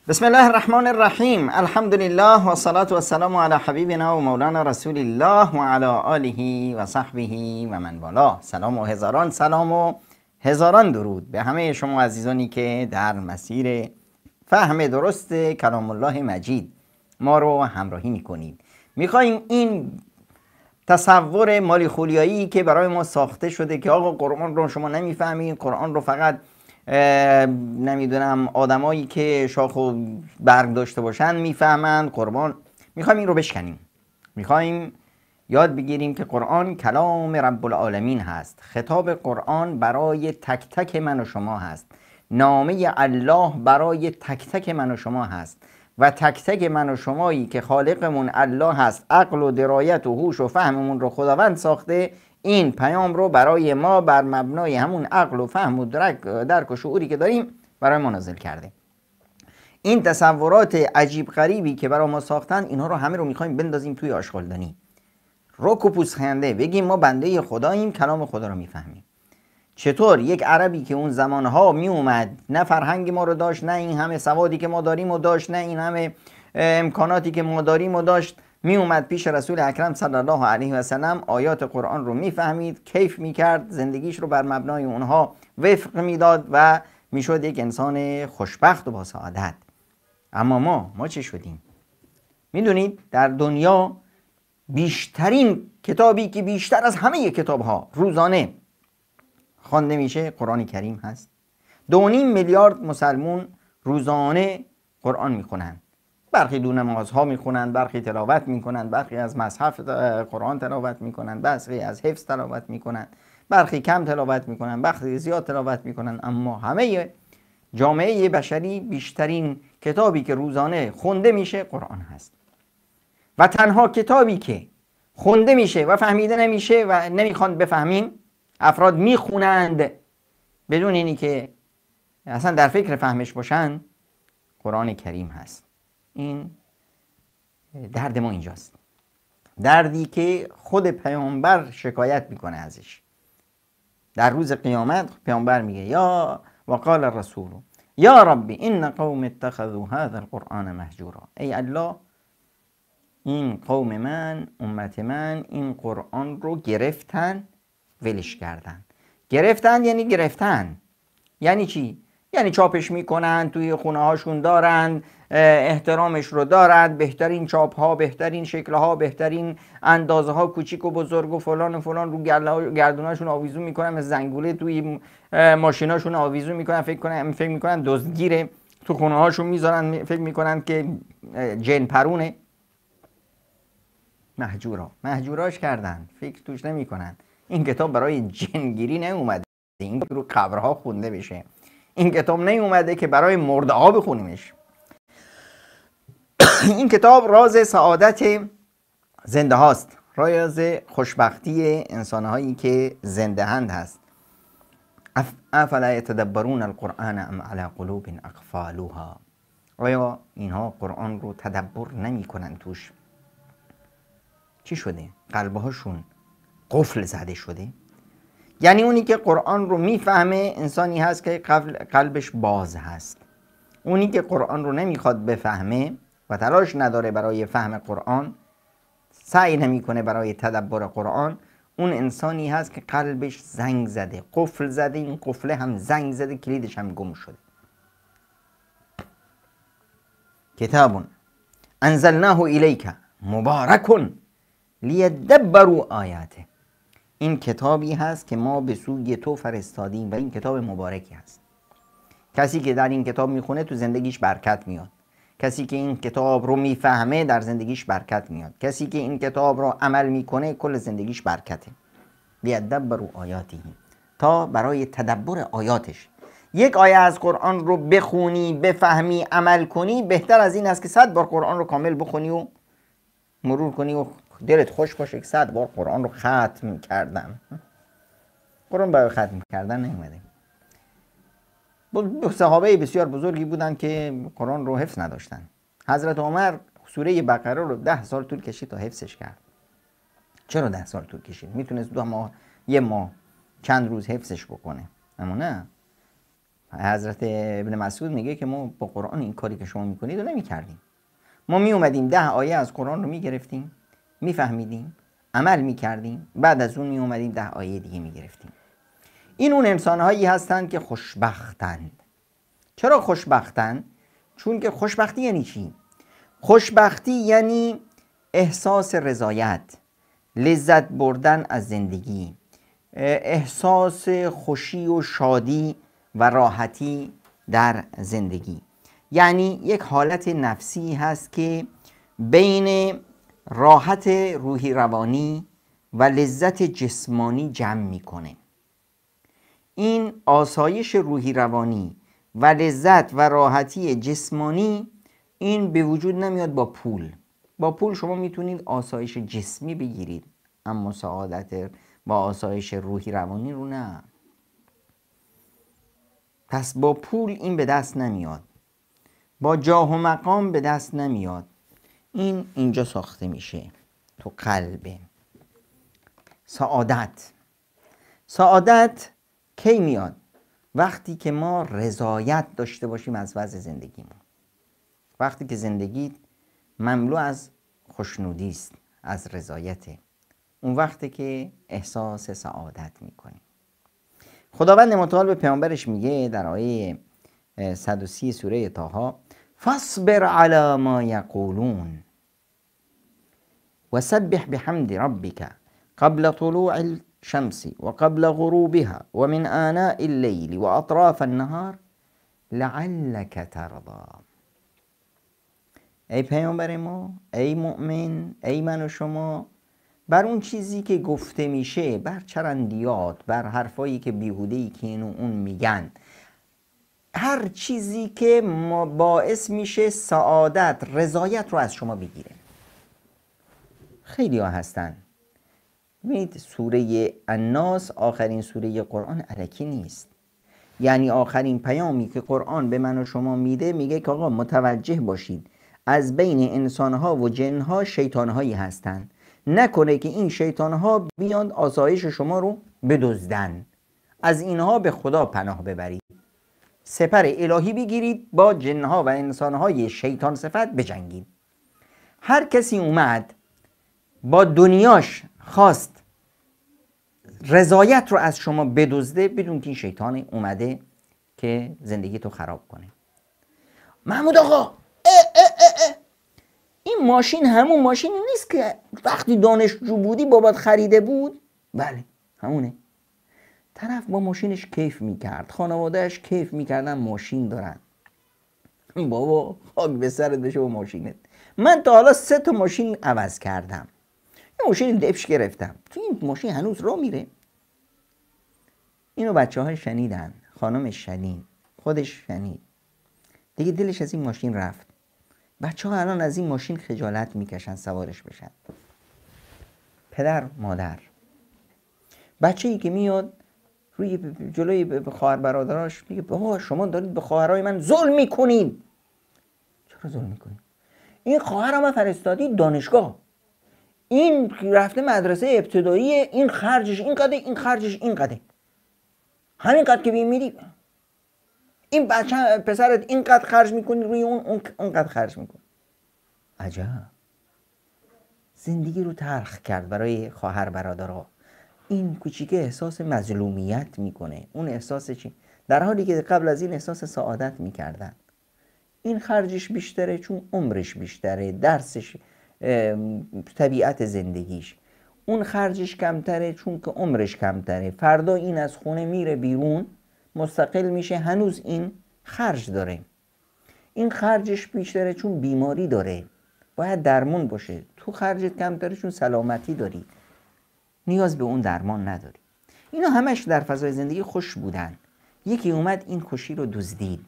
بسم الله الرحمن الرحیم. الحمد لله و الصلاة و السلام علی حبیبنا و مولانا رسول الله و علی آله و صحبه و من والاه. سلام و هزاران سلام و هزاران درود به همه شما عزیزانی که در مسیر فهم درست کلام الله مجید ما رو همراهی میکنید. میخوایم این تصور مالی خولیایی که برای ما ساخته شده که آقا قرآن رو شما نمیفهمید، قرآن رو فقط نمیدونم آدمایی که شاخ و برگ داشته باشن میفهمند قرآن، میخوایم این رو بشکنیم. میخوایم یاد بگیریم که قرآن کلام رب العالمین هست. خطاب قرآن برای تک تک من و شما هست. نامه الله برای تک تک من و شما هست و تک تک من و شمایی که خالقمون الله هست، عقل و درایت و هوش و فهممون رو خداوند ساخته. این پیام رو برای ما بر مبنای همون عقل و فهم و درک و شعوری که داریم برای ما نازل کرده. این تصورات عجیب غریبی که برای ما ساختن، اینها رو همه رو میخوایم بندازیم توی آشغالدانی، رک و پوزخنده بگیم ما بنده خداییم، کلام خدا رو میفهمیم. چطور یک عربی که اون زمانها می اومد، نه فرهنگ ما رو داشت، نه این همه سوادی که ما داریم و داشت، نه این همه امکاناتی که ما داریم و داشت، می اومد پیش رسول اکرم صلی الله علیه و سلم، آیات قرآن رو میفهمید، کیف میکرد، زندگیش رو بر مبنای اونها وفق میداد و میشد یک انسان خوشبخت و با سعادت. اما ما چه شدیم؟ میدونید در دنیا بیشترین کتابی که بیشتر از همه کتابها روزانه خوانده میشه قرآن کریم هست. 2.5 میلیارد مسلمون روزانه قرآن میخونن. برخی دو نمازها میخونن، برخی تلاوت میکنن، برخی از مصحف قرآن تلاوت میکنن، برخی از حفظ تلاوت میکنن، برخی کم تلاوت میکنن، برخی زیاد تلاوت میکنن. اما همه جامعه بشری بیشترین کتابی که روزانه خونده میشه قرآن هست. و تنها کتابی که خونده میشه و فهمیده نمیشه و نمیخوان بفهمیم، افراد میخونند بدون اینی که اصلا در فکر فهمش باشن، قرآن کریم هست. این درد ما اینجاست، دردی که خود پیامبر شکایت میکنه ازش. در روز قیامت پیامبر میگه یا وقال الرسول یا ربی این قوم اتخذوا هذا القرآن مهجورا. ای الله، این قوم من، امت من، این قرآن رو گرفتن، ولش کردن. گرفتن یعنی گرفتن یعنی چی؟ یعنی چاپش میکنن، توی خونه هاشون دارن، احترامش رو دارن، بهترین چاپ ها، بهترین شکل ها، بهترین اندازه ها، کوچیک و بزرگ و فلان و فلان رو گردوناشون آویزون میکنن، مثل زنگوله توی ماشیناشون آویزون میکنن، فکر میکنن دزدگیره، تو خونه هاشون میذارن، فکر میکنن که جن پرونه. مهجوراش کردن، فکر توش نمیکنن. این کتاب برای جنگیری نیومده، این رو قبرها خونده بشه. این کتاب نیومده که برای مرده ها بخونیمش. این کتاب راز سعادت زنده هاست، راز خوشبختی انسان هایی که زنده هند هست. افلا یتدبرون القرآن ام علی قلوب اقفالوها. آیا اینها قرآن رو تدبر نمی کنن؟ توش چی شده؟ قلبهاشون قفل زده شده؟ یعنی اونی که قرآن رو میفهمه انسانی هست که قلبش باز هست. اونی که قرآن رو نمیخواد بفهمه و تلاش نداره برای فهم قرآن، سعی نمیکنه برای تدبر قرآن، اون انسانی هست که قلبش زنگ زده، قفل زده. این قفله هم زنگ زده، کلیدش هم گم شده. کتاب انزلناه الیک مبارک لیدبروا آیاته. این کتابی هست که ما به سوی تو فرستادیم و این کتاب مبارکی هست. کسی که در این کتاب میخونه تو زندگیش برکت میاد. کسی که این کتاب رو میفهمه در زندگیش برکت میاد. کسی که این کتاب رو عمل میکنه کل زندگیش برکته. لیدبروا آیاته، تا برای تدبر آیاتش. یک آیه از قرآن رو بخونی، بفهمی، عمل کنی، بهتر از این است که 100 بار قرآن رو کامل بخونی و مرور کنی و دلت خوش باشه که 100 بار قرآن رو ختم کردم. قرآن برای ختم کردن نیومده. صحابه بسیار بزرگی بودن که قرآن رو حفظ نداشتن. حضرت عمر سوره بقره رو 10 سال طول کشید تا حفظش کرد. چرا 10 سال طول کشید؟ میتونست 2 ماه، 1 ماه، چند روز حفظش بکنه. اما نه، حضرت ابن مسعود میگه که ما با قرآن این کاری که شما میکنید رو نمیکردیم. ما می اومدیم 10 آیه از قرآن رو میگرفتیم، میفهمیدیم، عمل میکردیم، بعد از اون می اومدیم 10 آیه دیگه میگرفتیم. این اون انسانهایی هستند که خوشبختند. چرا خوشبختند؟ چون که خوشبختی یعنی چی؟ خوشبختی یعنی احساس رضایت، لذت بردن از زندگی، احساس خوشی و شادی و راحتی در زندگی. یعنی یک حالت نفسی هست که بین راحت روحی روانی و لذت جسمانی جمع میکنه. این آسایش روحی روانی و لذت و راحتی جسمانی این به وجود نمیاد با پول. با پول شما میتونید آسایش جسمی بگیرید، اما سعادت با آسایش روحی روانی رو نه. پس با پول این به دست نمیاد، با جاه و مقام به دست نمیاد. این اینجا ساخته میشه تو قلب. سعادت کی میاد؟ وقتی که ما رضایت داشته باشیم از وضع زندگیمون، وقتی که زندگی مملو از خوشنودی است، از رضایته، اون وقتی که احساس سعادت میکنیم. خداوند متعال به پیامبرش میگه در آیه 130 سوره طه: فاصبر علی ما یقولون و سبح بحمد ربک قبل طلوع الشمس و قبل غروبها و من آناء الليل و اطراف النهار لعلک ترضی. ای پیامبر ما، ای مؤمن، ای من و شما، بر اون چیزی که گفته میشه، بر چرندیات، بر حرفایی که بیهوده‌ای که این و اون میگن، هر چیزی که باعث میشه سعادت، رضایت رو از شما بگیره. خیلی ها هستن. ببینید سوره الناس آخرین سوره قرآن الکی نیست. یعنی آخرین پیامی که قرآن به من و شما میده، میگه که آقا متوجه باشید از بین انسانها و جنها شیطانهایی هستن، نکنه که این شیطانها بیان آسایش شما رو بدزدن. از اینها به خدا پناه ببرید، سپر الهی بگیرید، با جنها و انسانهای شیطان صفت بجنگید. هر کسی اومد با دنیاش خواست رضایت رو از شما بدزده، بدون که این شیطان اومده که زندگی تو خراب کنه. محمود آقا، این ماشین همون ماشینی نیست که وقتی دانشجو بودی بابات خریده بود؟ بله همونه. طرف با ماشینش کیف میکرد، خانوادهش کیف میکردن، ماشین دارن. بابا خاک به سرت بشه با ماشینت. من تا حالا 3 تا ماشین عوض کردم. یه ماشین دبش گرفتم، تو این ماشین هنوز راه میره. اینو بچه های شنیدن، خانمش شنید، خودش شنید، دیگه دلش از این ماشین رفت. بچه ها الان از این ماشین خجالت میکشن سوارش بشن. پدر مادر، بچه ای که میاد روی جلوی خواهر برادراش میگه بابا شما دارید به خواهرای من ظلم میکنید. چرا ظلم میکنید؟ این خواهرم فرستادی دانشگاه، این رفته مدرسه ابتدایی، این خرجش اینقدر، این خرجش اینقدر، همینقدر که میری این بچه پسرت اینقدر خرج میکنی روی اونقدر خرج میکنی. عجب، زندگی رو تلخ کرد برای خواهر برادرها. این کوچیکه احساس مظلومیت میکنه. اون احساس چی؟ در حالی که قبل از این احساس سعادت میکردن. این خرجش بیشتره چون عمرش بیشتره، درسش، طبیعت زندگیش. اون خرجش کمتره چون که عمرش کمتره. فردا این از خونه میره بیرون، مستقل میشه، هنوز این خرج داره. این خرجش بیشتره چون بیماری داره، باید درمان باشه. تو خرجت کمتره چون سلامتی داری، نیاز به اون درمان نداری. اینا همش در فضای زندگی خوش بودن. یکی اومد این خوشی رو دزدید.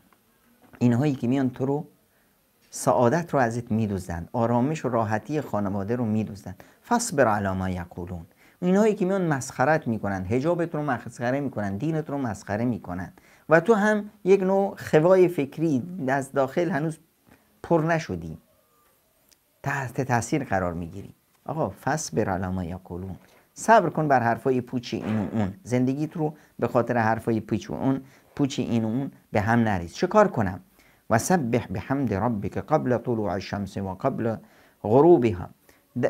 اینهایی که میان تو رو، سعادت رو ازت میدوزدن، آرامش و راحتی خانواده رو میدوزدن. فاصبر علی ما یقولون. اینهایی که میان مسخرت میکنن، حجابت رو مسخره میکنن، دینت رو مسخره میکنن و تو هم یک نوع خوای فکری از داخل هنوز پر نشدی، تحت تاثیر قرار میگیری. آقا فاصبر علی ما یقولون، صبر کن بر حرفای پوچ این و اون. زندگیت رو به خاطر حرفای پوچ این و اون به هم نریز. چه کار کنم؟ و سبح بحمد ربک قبل طلوع الشمس و قبل غروبها،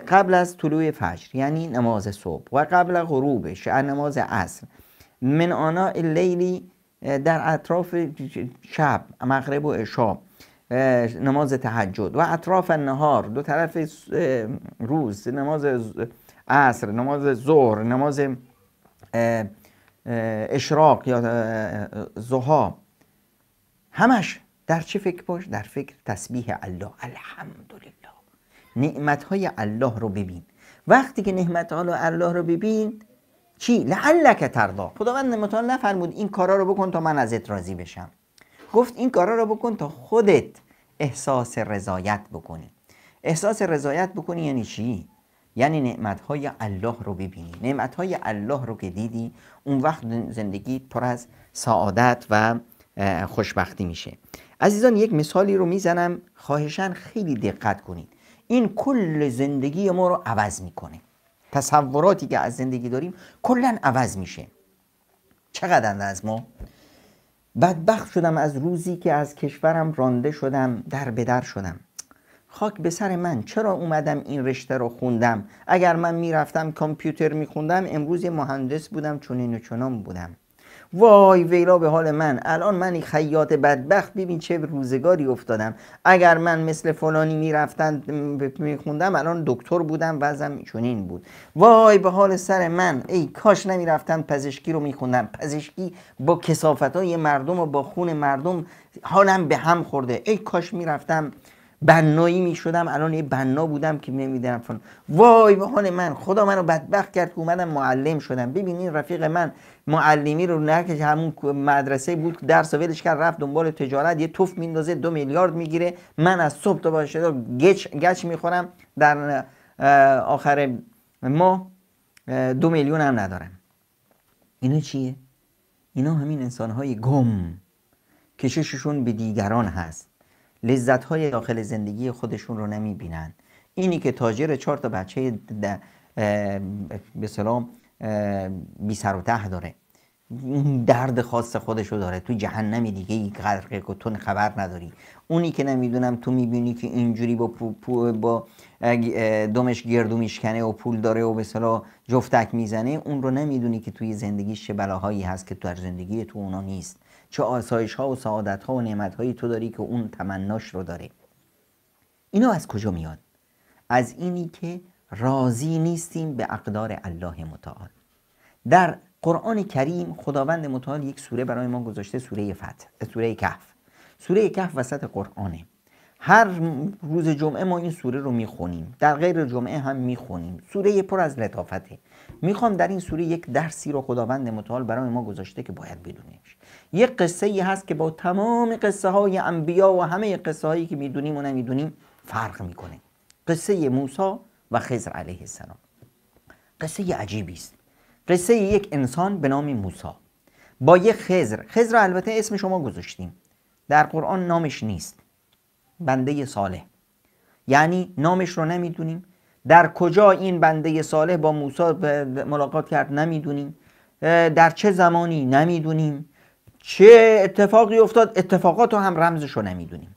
قبل از طلوع فجر یعنی نماز صبح و قبل غروبش نماز عصر، من آناء اللیلی در اطراف شب مغرب و عشا نماز تهجد، و اطراف النهار دو طرف روز نماز عصر، نماز ظهر، نماز اشراق یا ضحی، همش در چه فکر باش؟ در فکر تسبیح الله، الحمدلله، نعمتهای الله رو ببین. وقتی که نعمتهای الله رو ببین چی؟ لعلک ترضا. خداوند متعال نفرمود این کارا رو بکن تا من ازت راضی بشم، گفت این کارا رو بکن تا خودت احساس رضایت بکنی. احساس رضایت بکنی یعنی چی؟ یعنی نعمتهای الله رو ببینی. نعمتهای الله رو که دیدی اون وقت زندگی پر از سعادت و خوشبختی میشه. عزیزان یک مثالی رو میزنم، خواهشاً خیلی دقت کنید. این کل زندگی ما رو عوض میکنه. تصوراتی که از زندگی داریم کلاً عوض میشه. چقدر از ما بدبخت شدم از روزی که از کشورم رانده شدم، در به در شدم. خاک به سر من، چرا اومدم این رشته رو خوندم؟ اگر من میرفتم کامپیوتر میخوندم امروز مهندس بودم، چنین و چنان بودم. وای ویلا به حال من، الان من خیاط بدبخت، ببین چه روزگاری افتادم. اگر من مثل فلانی میرفتم میخوندم الان دکتر بودم، وضعم چنین بود. وای به حال سر من، ای کاش نمیرفتم پزشکی رو میخوندم. پزشکی با کثافتای مردم و با خون مردم حالم به هم خورده. ای کاش میرفتم بنایی میشدم، الان یه بنا بودم که نمیدونم فلان. وای به حال من، خدا منو بدبخت کرد که اومدم معلم شدم. ببین این رفیق من معلمی رو نه که همون مدرسه بود درس ولش کرد رفت دنبال تجارت، یه توف میندازه 2 میلیارد میگیره. من از صبح تا باشه گچ میخورم، در آخر ماه 2 میلیون هم ندارم. اینا چیه؟ اینا همین انسانهای گم که چششون به دیگران هست، لذت‌های داخل زندگی خودشون رو نمی‌بینن. اینی که تاجر 4 تا بچه به سلام بی سر و ته داره، درد خاص خودشو داره، تو جهنمی دیگه ای غرقه که تو خبر نداری. اونی که نمیدونم تو میبینی که اینجوری با دمش گردو میشکنه و پول داره و به اصطلاح جفتک میزنه، اون رو نمیدونی که توی زندگیش چه بلاهایی هست که در زندگی تو اونا نیست، چه آسایش ها و سعادت ها و نعمت هایی تو داری که اون تمناش رو داره. اینا از کجا میاد؟ از اینی که راضی نیستیم به اقدار الله متعال. در قرآن کریم خداوند متعال یک سوره برای ما گذاشته، سوره فتح، سوره کهف. سوره کهف وسط قرآنه. هر روز جمعه ما این سوره رو میخونیم، در غیر جمعه هم میخونیم. سوره پر از لطافته. میخوام در این سوره یک درسی رو خداوند متعال برای ما گذاشته که باید بدونیمش. یک قصه ای هست که با تمام قصه های انبیا و همه قصه هایی که میدونیم و نمیدونیم فرق میکنه. قصه موسی و خضر علیه السلام. قصه عجیبی است. قصه یک انسان به نام موسی با یک خضر. خضر البته اسم شما گذاشتیم، در قرآن نامش نیست. بنده صالح، یعنی نامش رو نمیدونیم. در کجا این بنده صالح با موسی ملاقات کرد نمیدونیم. در چه زمانی نمیدونیم. چه اتفاقی افتاد، اتفاقات رو هم رمزش رو نمیدونیم.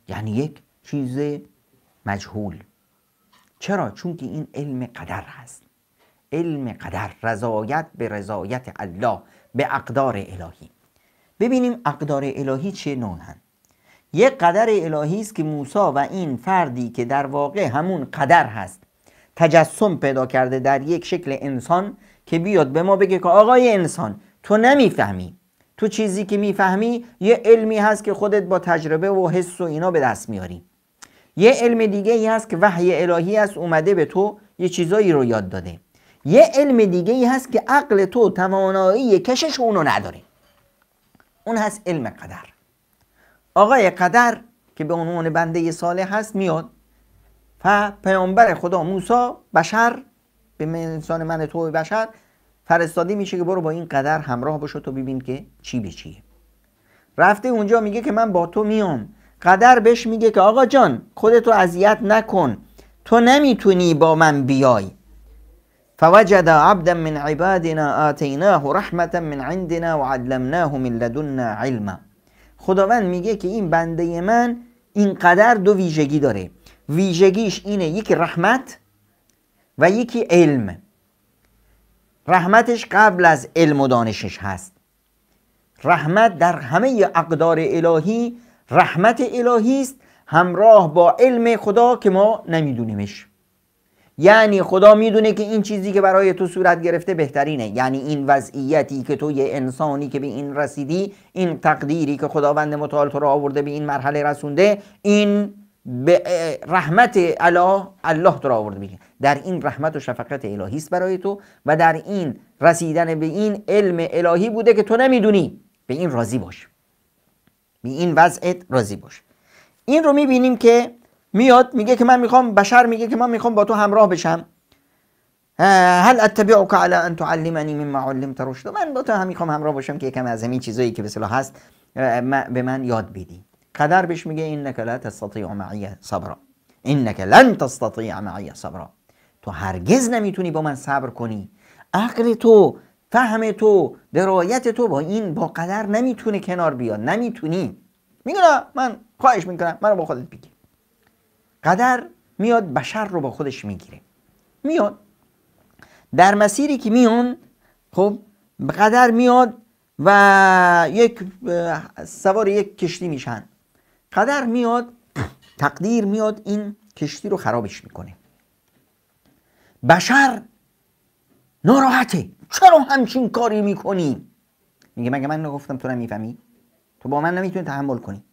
یعنی یک چیز مجهول. چرا؟ چون که این علم قدر هست. علم قدر، رضایت به رضایت الله، به اقدار الهی. ببینیم اقدار الهی چه نوعن. یک قدر الهی است که موسی و این فردی که در واقع همون قدر هست تجسم پیدا کرده در یک شکل انسان که بیاد به ما بگه که آقای انسان تو نمیفهمی، تو چیزی که میفهمی یه علمی هست که خودت با تجربه و حس و اینا به دست میاری. یه علم دیگه ای هست که وحی الهی هست اومده به تو یه چیزایی رو یاد داده. یه علم دیگه ای هست که عقل تو توانایی کشش اونو نداره. اون هست علم قدر. آقای قدر که به عنوان بنده صالح هست میاد و پیامبر خدا موسی بشر به انسان من تو بشر فرستاده میشه که برو با این قدر همراه باشو تو ببین که چی به چیه. رفته اونجا میگه که من با تو میام. قدر بهش میگه که آقا جان خودتو اذیت نکن، تو نمیتونی با من بیای. فوجد عبدا من عبادنا آتیناه رحمة من عندنا وعلمناه من لدنا علما. خداوند میگه که این بنده من اینقدر دو ویژگی داره. ویژگیش اینه، یکی رحمت و یکی علم. رحمتش قبل از علم و دانشش هست. رحمت در همه اقدار الهی رحمت الهی است، همراه با علم خدا که ما نمیدونیمش. یعنی خدا میدونه که این چیزی که برای تو صورت گرفته بهترینه، یعنی این وضعیتی که تو یه انسانی که به این رسیدی، این تقدیری که خداوند متعال تو رو آورده به این مرحله رسونده، این به رحمت الله تو رو آورده بگه. در این رحمت و شفقت الهی است برای تو و در این رسیدن به این علم الهی بوده که تو نمیدونی. به این راضی باش، به این وضعیت راضی باش. این رو میبینیم که میاد میگه که من میخوام، بشر میگه که من میخوام با تو همراه بشم. هل اتبعک علی ان تعلمنی مما علمت رشدا. من با تو هم میخوام همراه باشم که یکم از همین چیزایی که به اصطلاح هست به من یاد بدی. قدر بهش میگه انک لا تستطیع معی صبرا، انک لن تستطیع معی صبرا. تو هرگز نمیتونی با من صبر کنی. عقل تو، فهم تو، درایت تو با قدر نمیتونه کنار بیاد، نمیتونی. میگه نه، من خواهش میکنم منو با خودت بگیر. قدر میاد بشر رو با خودش میگیره. میاد در مسیری که میون، خب قدر میاد و سوار یک کشتی میشن. قدر میاد، تقدیر میاد این کشتی رو خرابش میکنه. بشر ناراحته، چرا همچین کاری میکنی؟ میگه مگه من نگفتم تو نمیفهمی؟ تو با من نمیتونی تحمل کنی؟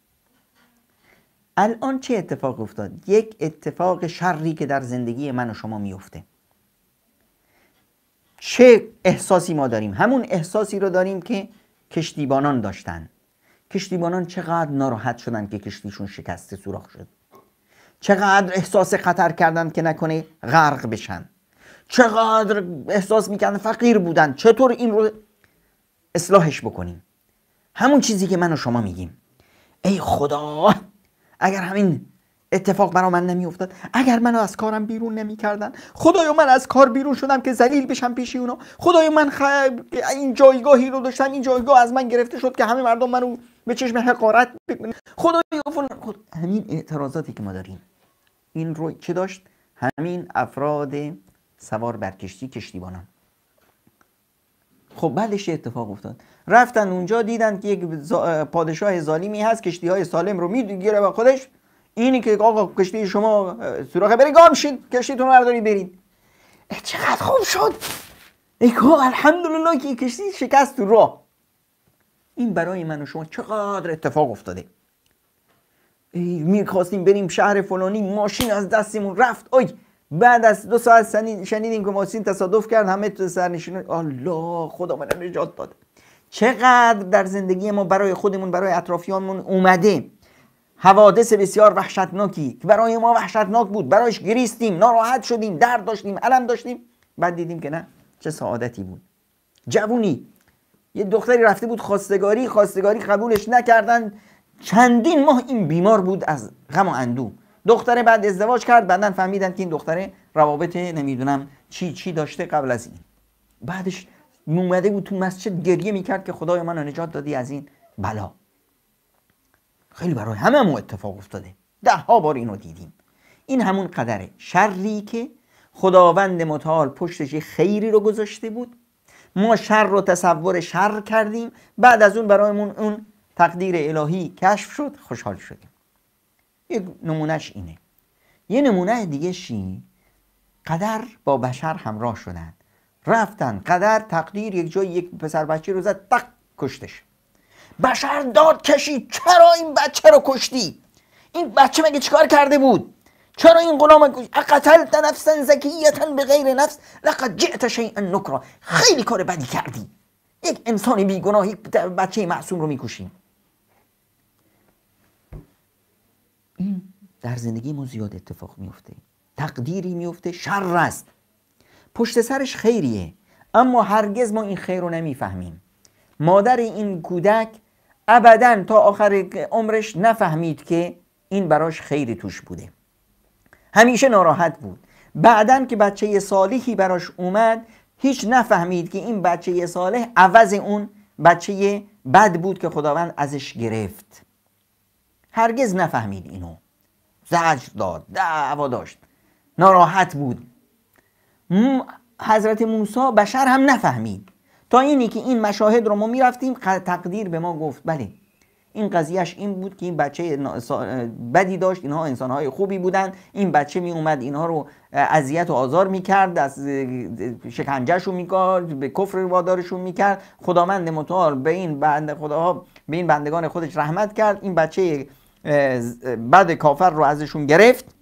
الان چه اتفاق افتاد؟ یک اتفاق شری که در زندگی من و شما میفته. چه احساسی ما داریم؟ همون احساسی رو داریم که کشتیبانان داشتن. کشتیبانان چقدر ناراحت شدن که کشتیشون شکسته، سوراخ شد. چقدر احساس خطر کردن که نکنه غرق بشن. چقدر احساس میکردن فقیر بودن، چطور این رو اصلاحش بکنیم. همون چیزی که من و شما میگیم. ای خدا، اگر همین اتفاق برا من نمیافتاد، اگر منو از کارم بیرون نمیکردن، خدایا من از کار بیرون شدم که ذلیل بشم پیش اونا، خدایا من این جایگاهی رو داشتم، این جایگاه از من گرفته شد که همه مردم منو به چشم حقارت ببینن، خدایا همین اعتراضاتی که ما داریم. این رو چه داشت؟ همین افراد سوار بر کشتی، کشتیبانان. خب بعدش اتفاق افتاد، رفتن اونجا دیدن که یک پادشاه ظالمی هست، کشتی های سالم رو میگیره با خودش. اینی که آقا کشتی شما سوراخه، برید گام شید، کشتیتون رو بردارید برید. چقدر خوب شد، ای الحمدلله که کشتی شکست تو راه. این برای من و شما چقدر اتفاق افتاده. میخواستیم بریم شهر فلانی، ماشین از دستمون رفت، بعد از 2 ساعت شنیدیم که ماشین تصادف کرد، همه تو سرنشین. الله، خدا من نجات داد. چقدر در زندگی ما برای خودمون، برای اطرافیانمون اومده حوادث بسیار وحشتناکی که برای ما وحشتناک بود، برایش گریستیم، ناراحت شدیم، درد داشتیم، الم داشتیم، بعد دیدیم که نه، چه سعادتی بود. جوونی، یه دختری رفته بود خواستگاری قبولش نکردن، چندین ماه این بیمار بود از غم و اندوه. دختره بعد ازدواج کرد، بعدن فهمیدن که این دختره روابط نمیدونم چی داشته قبل از این. بعدش اومده بود تو مسجد گریه میکرد که خدای منو نجات دادی از این بلا. خیلی برای هممون اتفاق افتاده، 10 بار اینو دیدیم. این همون قدره، شری که خداوند متعال پشتش خیری رو گذاشته بود، ما شر رو تصور شر کردیم، بعد از اون برایمون اون تقدیر الهی کشف شد، خوشحال شدیم. یک نمونهش اینه. یه نمونه دیگه شی، قدر با بشر همراه شدن، رفتن قدر تقدیر یک جای یک پسر بچه رو زد، تق کشتش. بشر داد کشید، چرا این بچه رو کشتی؟ این بچه مگه چیکار کرده بود؟ چرا این غلام کشتی؟ اقتلت نفسا زکیة بغیر نفس لقد جئت شیئا نکرا. خیلی کار بدی کردی، یک انسان بیگناهی بچه معصوم رو میکشیم. این در زندگی ما زیاد اتفاق میفته. تقدیری میفته، شر است، پشت سرش خیریه، اما هرگز ما این خیر رو نمیفهمیم. مادر این کودک ابداً تا آخر عمرش نفهمید که این براش خیری توش بوده. همیشه ناراحت بود. بعدن که بچه صالحی براش اومد هیچ نفهمید که این بچه صالح عوض اون بچه بد بود که خداوند ازش گرفت. هرگز نفهمید اینو. زجر داد، دعوا داشت، ناراحت بود. حضرت موسی بشر هم نفهمید تا اینی که این مشاهد رو ما میرفتیم تقدیر به ما گفت بله این قضیهش این بود که این بچه بدی داشت، اینها انسانهای خوبی بودن، این بچه می اومد اینها رو اذیت و آزار میکرد، از شکنجهشون میکرد، به کفر وادارشون میکرد. خداوند متعال به این بندگان خودش رحمت کرد، این بچه بد کافر رو ازشون گرفت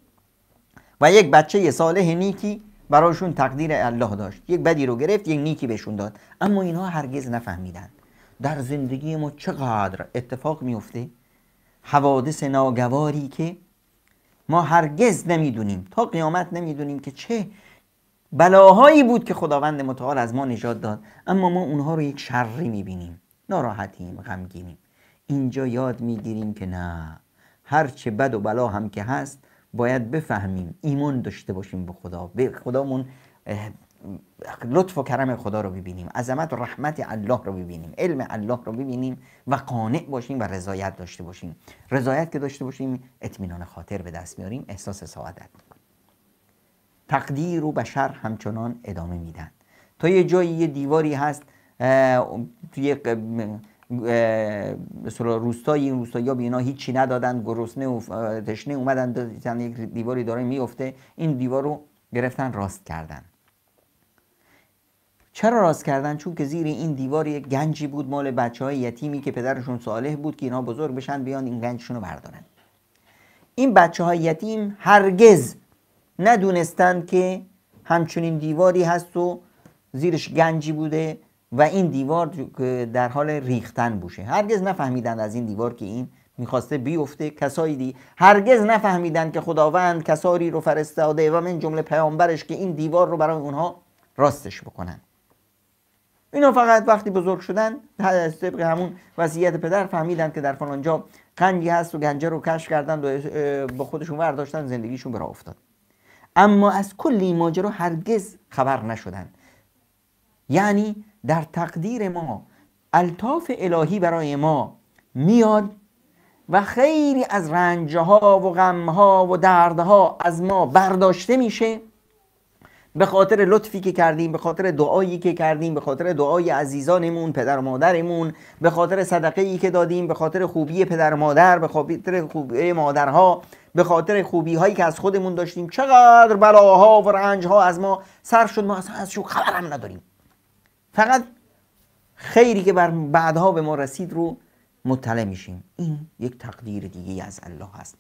و یک بچه صالح نیکی براشون تقدیر الله داشت. یک بدی رو گرفت، یک نیکی بهشون داد. اما اینها هرگز نفهمیدن. در زندگی ما چقدر اتفاق میفته، حوادث ناگواری که ما هرگز نمیدونیم، تا قیامت نمیدونیم که چه بلاهایی بود که خداوند متعال از ما نجات داد، اما ما اونها رو یک شری میبینیم، ناراحتیم، غمگینیم. اینجا یاد میگیریم که نه، هرچه بد و بلا هم که هست باید بفهمیم، ایمان داشته باشیم به خدا، به خدامون لطف و کرم خدا رو ببینیم، عظمت و رحمت الله رو ببینیم، علم الله رو ببینیم و قانع باشیم و رضایت داشته باشیم. رضایت که داشته باشیم اطمینان خاطر به دست میاریم، احساس سعادت میکنیم. تقدیر و بشر همچنان ادامه میدن تا یه جایی یه دیواری هست توی مثلا روستایی، این روستایی‌ها به اینا هیچی ندادن، گرسنه و تشنه اومدن دیدن یک دیواری داره میفته، این دیوار رو گرفتن راست کردن. چرا راست کردن؟ چون که زیر این دیوار یک گنجی بود مال بچهای یتیمی که پدرشون صالح بود که اینا بزرگ بشن بیان این گنجشون رو بردارن. این بچهای یتیم هرگز ندونستند که همچنین دیواری هست و زیرش گنجی بوده و این دیوار در حال ریختن بوشه. هرگز نفهمیدند از این دیوار که این میخواسته بیفته. کسایی دی هرگز نفهمیدند که خداوند کساری رو فرستاده و من جمله پیامبرش که این دیوار رو برای اونها راستش بکنن. اینا فقط وقتی بزرگ شدن طبق همون وصیت پدر فهمیدن که در فلان جا گنجی هست و گنجه رو کشف کردن و با خودشون برداشتن، زندگیشون به راه افتاد. اما از کل این ماجرا هرگز خبر نشدن. یعنی در تقدیر ما الطاف الهی برای ما میاد و خیلی از رنجها و غمها و دردها از ما برداشته میشه به خاطر لطفی که کردیم، به خاطر دعایی که کردیم، به خاطر دعای عزیزانمون، پدر و مادرمون، به خاطر صدقه‌ای که دادیم، به خاطر خوبی پدر و مادر، به خاطر خوبی مادرها، به خاطر خوبی هایی که از خودمون داشتیم. چقدر بلاها و رنجها از ما سر شد، ما اصلا ازشون خبرم نداریم. فقط خیری که بعدها به ما رسید رو مطلع میشیم. این یک تقدیر دیگه از الله هست.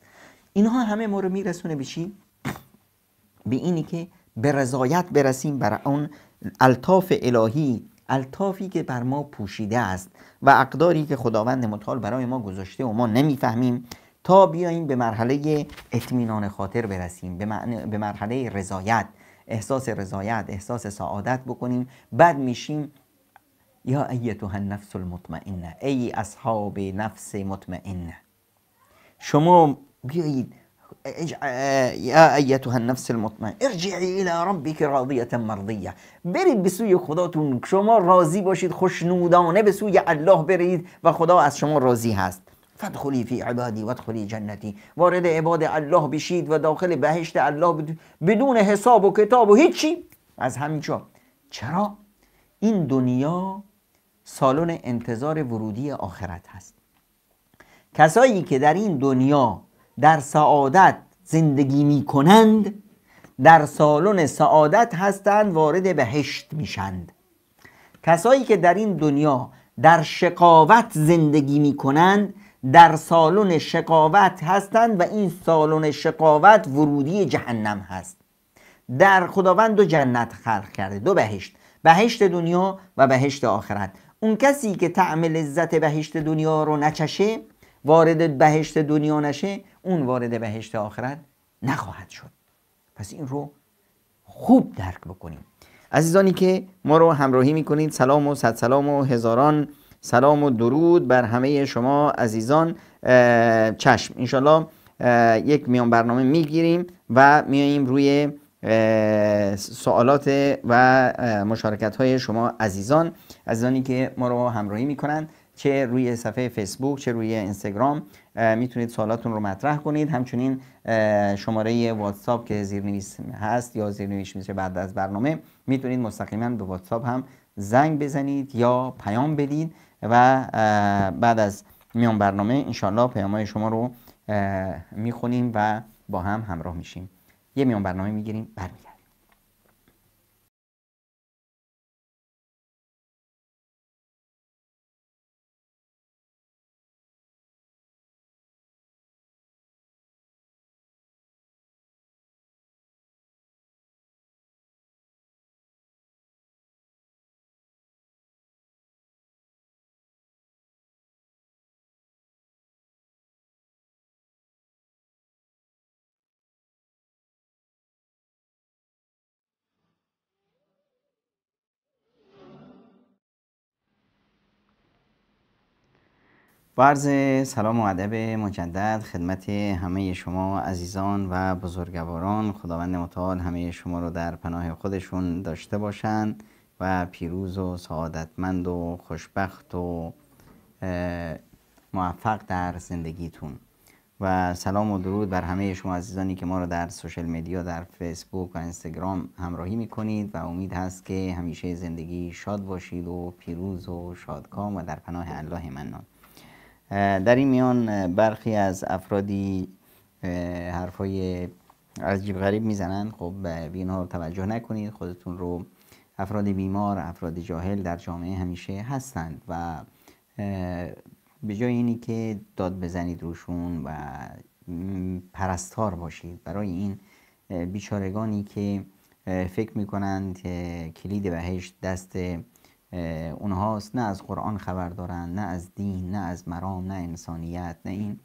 اینها همه ما رو میرسونه به چی؟ به اینی که به رضایت برسیم بر اون الطاف الهی، الطافی که بر ما پوشیده است و اقداری که خداوند متعال برای ما گذاشته و ما نمیفهمیم، تا بیاییم به مرحله اطمینان خاطر برسیم، به مرحله رضایت، احساس رضایت، احساس سعادت بکنیم. بعد میشیم یا ایتها النفس المطمئنه، ای اصحاب نفس مطمئنه، شما بیایید، یا ایتها النفس المطمئنه ارجعی الی ربک راضیه مرضیه، برید به سوی خداتون، شما راضی باشید، خوشنودانه به سوی الله برید و خدا از شما راضی هست. فادخلی فی عبادی وادخلی جنتی، وارد عباد الله بشید و داخل بهشت الله بدون حساب و کتاب و هیچی از همینجا. چرا؟ این دنیا سالن انتظار ورودی آخرت هست. کسایی که در این دنیا در سعادت زندگی می کنند در سالن سعادت هستند، وارد بهشت میشند. کسایی که در این دنیا در شقاوت زندگی می کنند در سالن شقاوت هستند و این سالن شقاوت ورودی جهنم هست. در خداوند دو جنت خلق کرده، دو بهشت، بهشت دنیا و بهشت آخرت. اون کسی که طعم لذت بهشت دنیا رو نچشه، وارد بهشت دنیا نشه، اون وارد بهشت آخرت نخواهد شد. پس این رو خوب درک بکنیم. عزیزانی که ما رو همراهی میکنید، سلام و صد سلام و هزاران سلام و درود بر همه شما عزیزان. چشم انشالله یک میان برنامه میگیریم و میاییم روی سوالات و مشارکت های شما عزیزانی که ما رو همراهی میکنن، چه روی صفحه فیسبوک چه روی اینستاگرام. میتونید سوالاتون رو مطرح کنید. همچنین شماره واتساپ که زیرنویس هست یا زیرنویس میشه بعد از برنامه، میتونید مستقیما به واتساپ هم زنگ بزنید یا پیام بدید و بعد از میان برنامه انشالله پیام‌های شما رو میخونیم و با هم همراه میشیم. یه میان برنامه میگیریم، برمیگردیم. با عرض سلام و ادب مجدد خدمت همه شما عزیزان و بزرگواران. خداوند متعال همه شما رو در پناه خودشون داشته باشند و پیروز و سعادتمند و خوشبخت و موفق در زندگیتون. و سلام و درود بر همه شما عزیزانی که ما رو در سوشل مدیا، در فیسبوک و اینستاگرام همراهی میکنید و امید هست که همیشه زندگی شاد باشید و پیروز و شادکام و در پناه الله منان. در این میان برخی از افرادی حرفای عجیب غریب میزنن. خب به اینها توجه نکنید. خودتون رو، افراد بیمار، افراد جاهل در جامعه همیشه هستند و به جای اینی که داد بزنید روشون و پرستار باشید برای این بیچارگانی که فکر میکنند که کلید بهشت دست اونهاست، نه از قرآن خبر دارن، نه از دین، نه از مرام، نه انسانیت، نه این.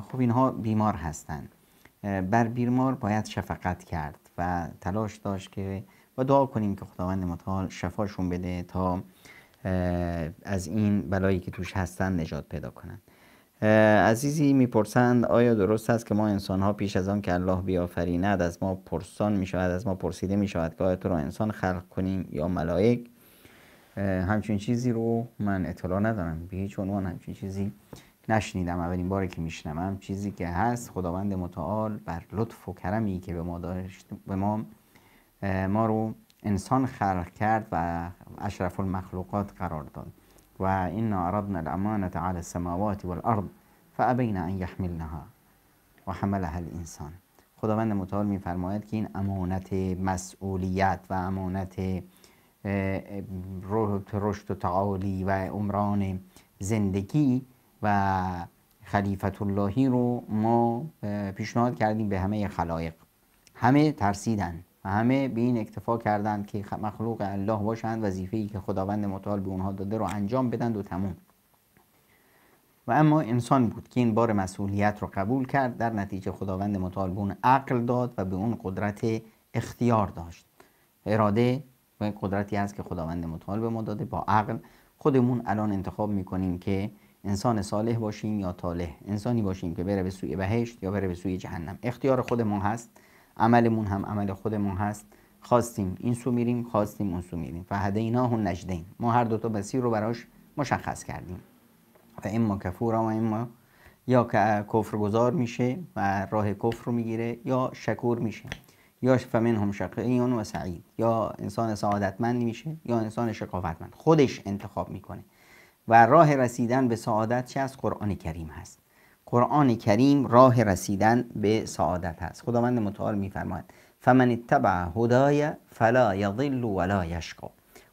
خب اینها بیمار هستند. بر بیمار باید شفقت کرد و تلاش داشت که و دعا کنیم که خداوند متعال شفاشون بده تا از این بلایی که توش هستن نجات پیدا کنند. عزیزی میپرسند آیا درست است که ما انسان ها پیش از آن که الله بیافریند از ما پرسان می شود، از ما پرسیده می شود که آیا تو را انسان خلق کنیم یا ملائک؟ همچین چیزی رو من اطلاع ندارم، به هیچ عنوان همچین چیزی نشنیدم. اولین باری که میشنوم. چیزی که هست خداوند متعال بر لطف و کرمی که به ما داشت، به ما رو انسان خلق کرد و اشرف المخلوقات قرار داد. و انا عرضنا الامانة على السماوات والارض فابین ان یحملنها و حملها الانسان. خداوند متعال میفرماید که این امانت مسئولیت و امانت رشد و تعالی و عمران زندگی و خلیفت اللهی رو ما پیشنهاد کردیم به همه خلایق. همه ترسیدن و همه به این اکتفا کردند که مخلوق الله باشند، وظیفه‌ای که خداوند متعال به اونها داده رو انجام بدن و تموم. و اما انسان بود که این بار مسئولیت رو قبول کرد. در نتیجه خداوند متعال به اون عقل داد و به اون قدرت اختیار داشت. اراده و قدرتی هست که خداوند متعال به ما داده. با عقل خودمون الان انتخاب میکنیم که انسان صالح باشیم یا طالح، انسانی باشیم که بره به سوی بهشت یا بره به سوی جهنم. اختیار خودمون هست، عملمون هم عمل خودمون هست. خواستیم این سو میریم، خواستیم اون سو میریم. فهدیناه النجدین، ما هر دوتا مسیر رو براش مشخص کردیم. و اما کفورا و اما یا کفرگزار میشه و راه کفر رو میگیره، یا شکور میشه، یا فمنهم شقی و سعید، یا انسان سعادتمند میشه یا انسان شقاوتمند. خودش انتخاب میکنه. و راه رسیدن به سعادت چه از قرآن کریم هست. قرآن کریم راه رسیدن به سعادت هست. خداوند متعال میفرماید فمن اتبع هدای فلا یضل ولا یشقی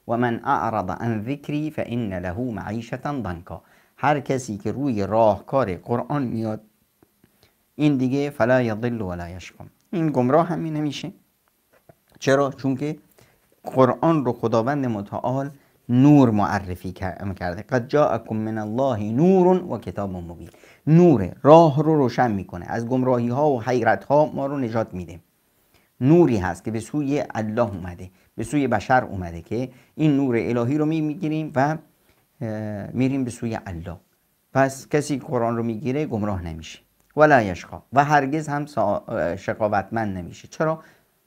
و من اعرض عن ذکری فان له معیشة ضنکا. هر کسی که روی راهکار قرآن میاد، این دیگه فلا یضل ولا یشقی، این گمراه هم نمیشه. چرا؟ چون که قرآن رو خداوند متعال نور معرفی کرده. قد جاءکم من الله نور و کتاب مبین. نور راه رو روشن میکنه، از گمراهی ها و حیرت ها ما رو نجات میده. نوری هست که به سوی الله اومده، به سوی بشر اومده که این نور الهی رو میگیریم و میریم به سوی الله. پس کسی قرآن رو میگیره گمراه نمیشه. ولا یشقا، و هرگز هم شقاوتمند نمیشه. چرا؟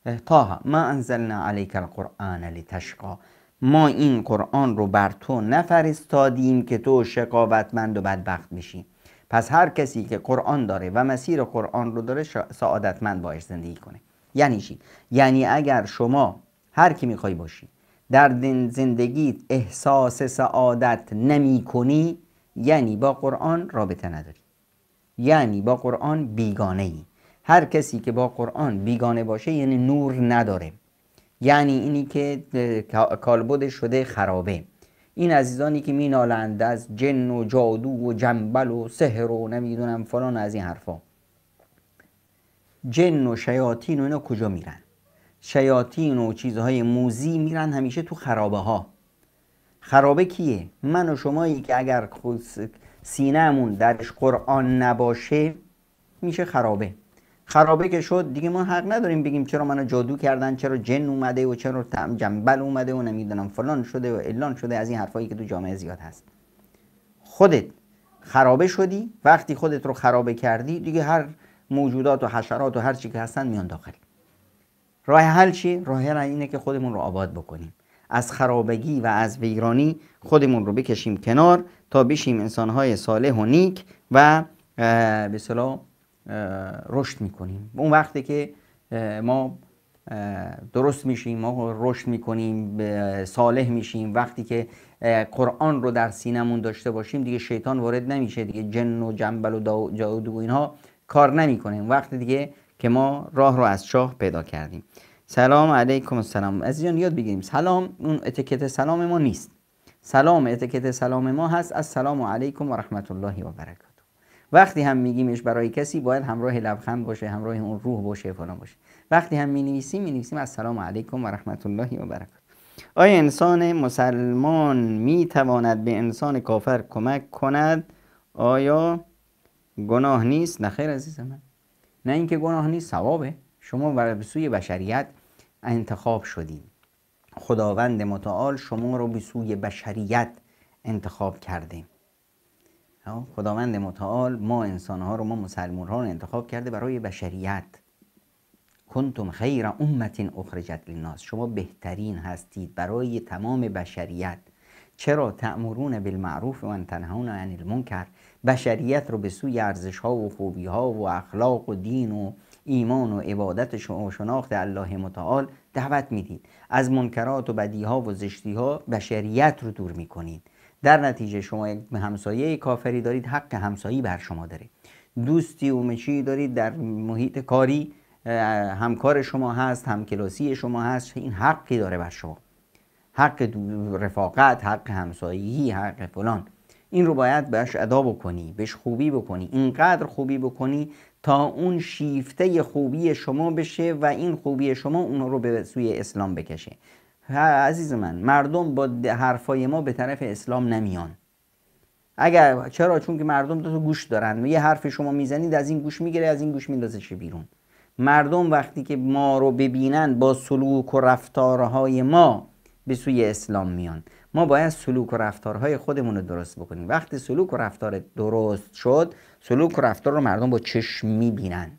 طه ما انزلنا علیک القرآن لتشقى، ما این قرآن رو بر تو نفرستادیم که تو شقاوتمند و بدبخت بشی. پس هر کسی که قرآن داره و مسیر قرآن رو داره سعادتمند باش زندگی کنه. یعنی چی؟ یعنی اگر شما هر کی میخوای باشی در زندگیت احساس سعادت نمی کنی، یعنی با قرآن رابطه نداری، یعنی با قرآن بیگانه ای. هر کسی که با قرآن بیگانه باشه یعنی نور نداره، یعنی اینی که کالبدش شده خرابه. این عزیزانی که می نالند از جن و جادو و جنبل و سحر و نمیدونم فلان از این حرفا، جن و شیاطین و اینا کجا میرن؟ شیاطین و چیزهای موذی میرن همیشه تو خرابه ها. خرابه کیه؟ من و شمایی که اگر سینه‌مون درش قرآن نباشه میشه خرابه. خرابه که شد دیگه ما حق نداریم بگیم چرا منو جادو کردن، چرا جن اومده و چرا جنبل اومده و نمیدونم فلان شده و علان شده، از این حرفایی که تو جامعه زیاد هست. خودت خرابه شدی، وقتی خودت رو خرابه کردی دیگه هر موجودات و حشرات و هر چی که هستن میان داخل. راه حل چی؟ راه حل اینه که خودمون رو آباد بکنیم، از خرابگی و از ویرانی خودمون رو بکشیم کنار تا بشیم انسانهای صالح و نیک و به اصطلاح رشد میکنیم. اون وقتی که ما درست میشیم، ما رشد میکنیم، صالح میشیم، وقتی که قرآن رو در سینمون داشته باشیم دیگه شیطان وارد نمیشه، دیگه جن و جنبل و جادو و اینها کار نمیکنه. وقتی دیگه که ما راه رو از چاه پیدا کردیم. سلام علیکم. السلام. عزیزان یاد بگیریم سلام اون اتیکت سلام ما نیست. سلام اتیکت سلام ما هست السلام علیکم و رحمت الله و برکاته. وقتی هم میگیمش برای کسی باید همراه لبخند باشه، همراه اون روح باشه، فلان باشه. وقتی هم مینویسیم السلام علیکم و رحمت الله و برکاته. آیا انسان مسلمان میتواند به انسان کافر کمک کند؟ آیا گناه نیست؟ نه خیر عزیز من، نه اینکه گناه نیست، ثوابه. شما به سوی بشریت انتخاب شدید، خداوند متعال شما رو به سوی بشریت انتخاب کرده. خداوند متعال ما انسانها رو، ما مسلمان ها رو انتخاب کرده برای بشریت. کنتم خیر امت اخرجت للناس، شما بهترین هستید برای تمام بشریت. چرا؟ تأمرون بالمعروف و تنهون عن المنکر، بشریت رو به سوی ارزش ها و خوبی ها و اخلاق و دین و ایمان و عبادت و شناخت الله متعال دعوت میدید. از منکرات و بدی ها و زشتی ها بشریت رو دور میکنید. در نتیجه شما یک همسایه کافری دارید، حق همسایی بر شما داره. دوستی و مچی دارید در محیط کاری، همکار شما هست، همکلاسی شما هست، این حقی داره بر شما، حق رفاقت، حق همسایگی، حق فلان. این رو باید بهش ادا بکنی، بهش خوبی بکنی، اینقدر خوبی بکنی تا اون شیفته خوبی شما بشه و این خوبی شما اون رو به سوی اسلام بکشه. عزیز من، مردم با حرفای ما به طرف اسلام نمیان. اگر چرا؟ چون که مردم دو تا گوش دارن، یه حرف شما میزنید از این گوش میگیره، از این گوش میندازه بیرون. مردم وقتی که ما رو ببینن با سلوک و رفتارهای ما به سوی اسلام میان. ما باید سلوک و رفتارهای خودمون رو درست بکنیم. وقتی سلوک و رفتار درست شد، سلوک و رفتار رو مردم با چشم میبینن.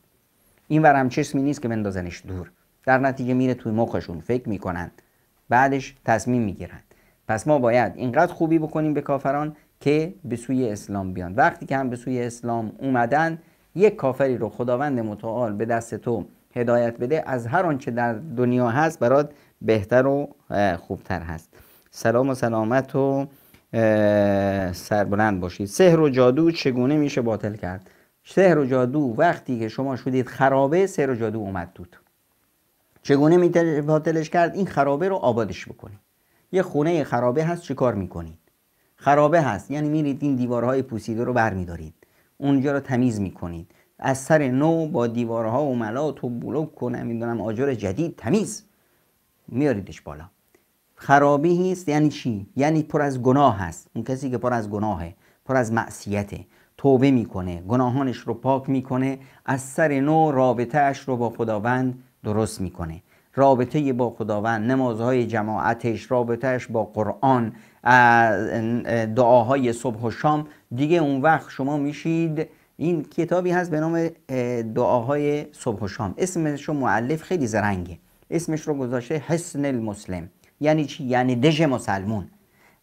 این ورم چشمی نیست که بندازنش دور، در نتیجه میره توی مخشون، فکر میکنن، بعدش تصمیم میگیرن. پس ما باید اینقدر خوبی بکنیم به کافران که به سوی اسلام بیان. وقتی که هم به سوی اسلام اومدن، یک کافری رو خداوند متعال به دست تو هدایت بده، از هر آنچه در دنیا هست برات بهتر و خوبتر هست. سلام و سلامت و سربلند باشید. سحر و جادو چگونه میشه باطل کرد؟ سحر و جادو وقتی که شما شدید خرابه، سحر و جادو اومد توت. چگونه میشه باطلش کرد؟ این خرابه رو آبادش بکنید. یه خونه خرابه هست، چه کار میکنید؟ خرابه هست یعنی میرید این دیوارهای پوسیده رو برمیدارید، اونجا رو تمیز میکنید، از سر نو با دیوارها و ملات و بلوک و نمیدونم آجر جدید تمیز میاریدش بالا. خرابی هست یعنی چی؟ یعنی پر از گناه هست. اون کسی که پر از گناهه، پر از معصیته، توبه میکنه، گناهانش رو پاک میکنه، از سر نو رابطهش رو با خداوند درست میکنه. رابطه با خداوند، نمازهای جماعتش، رابطهش با قرآن، دعاهای صبح و شام، دیگه اون وقت شما میشید. این کتابی هست به نام دعاهای صبح و شام، اسمش مؤلف خیلی زرنگه، اسمش رو گذاشته حصن المسلم. یعنی چی؟ یعنی دژ مسلمون.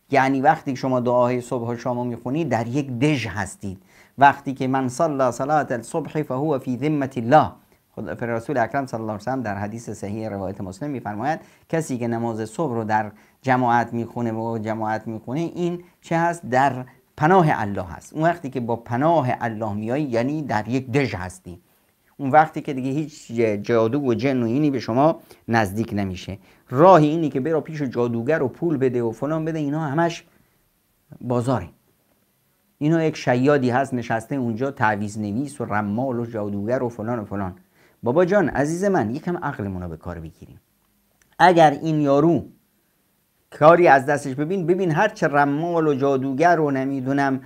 یعنی وقتی شما دعاهای صبح و شام میخونید در یک دژ هستید. وقتی که من صلی صلاة الصبح فهو فی ذمة الله، خود رسول اکرم صلی الله علیه و سلم در حدیث صحیح روایت مسلم میفرماید کسی که نماز صبح رو در جماعت میخونه این چه هست؟ در پناه الله هست. اون وقتی که با پناه الله میایی یعنی در یک دژ هستی. اون وقتی که دیگه هیچ جادو و جن و اینی به شما نزدیک نمیشه. راهی اینی که برو پیش جادوگر و پول بده و فلان بده، اینا همش بازاره. اینا یک شیادی هست نشسته اونجا تعویذ نویس و رمال و جادوگر و فلان و فلان. بابا جان عزیز من، یکم عقلمون رو به کار بگیریم. اگر این یارو کاری از دستش ببین هر چه رمال و جادوگر و نمیدونم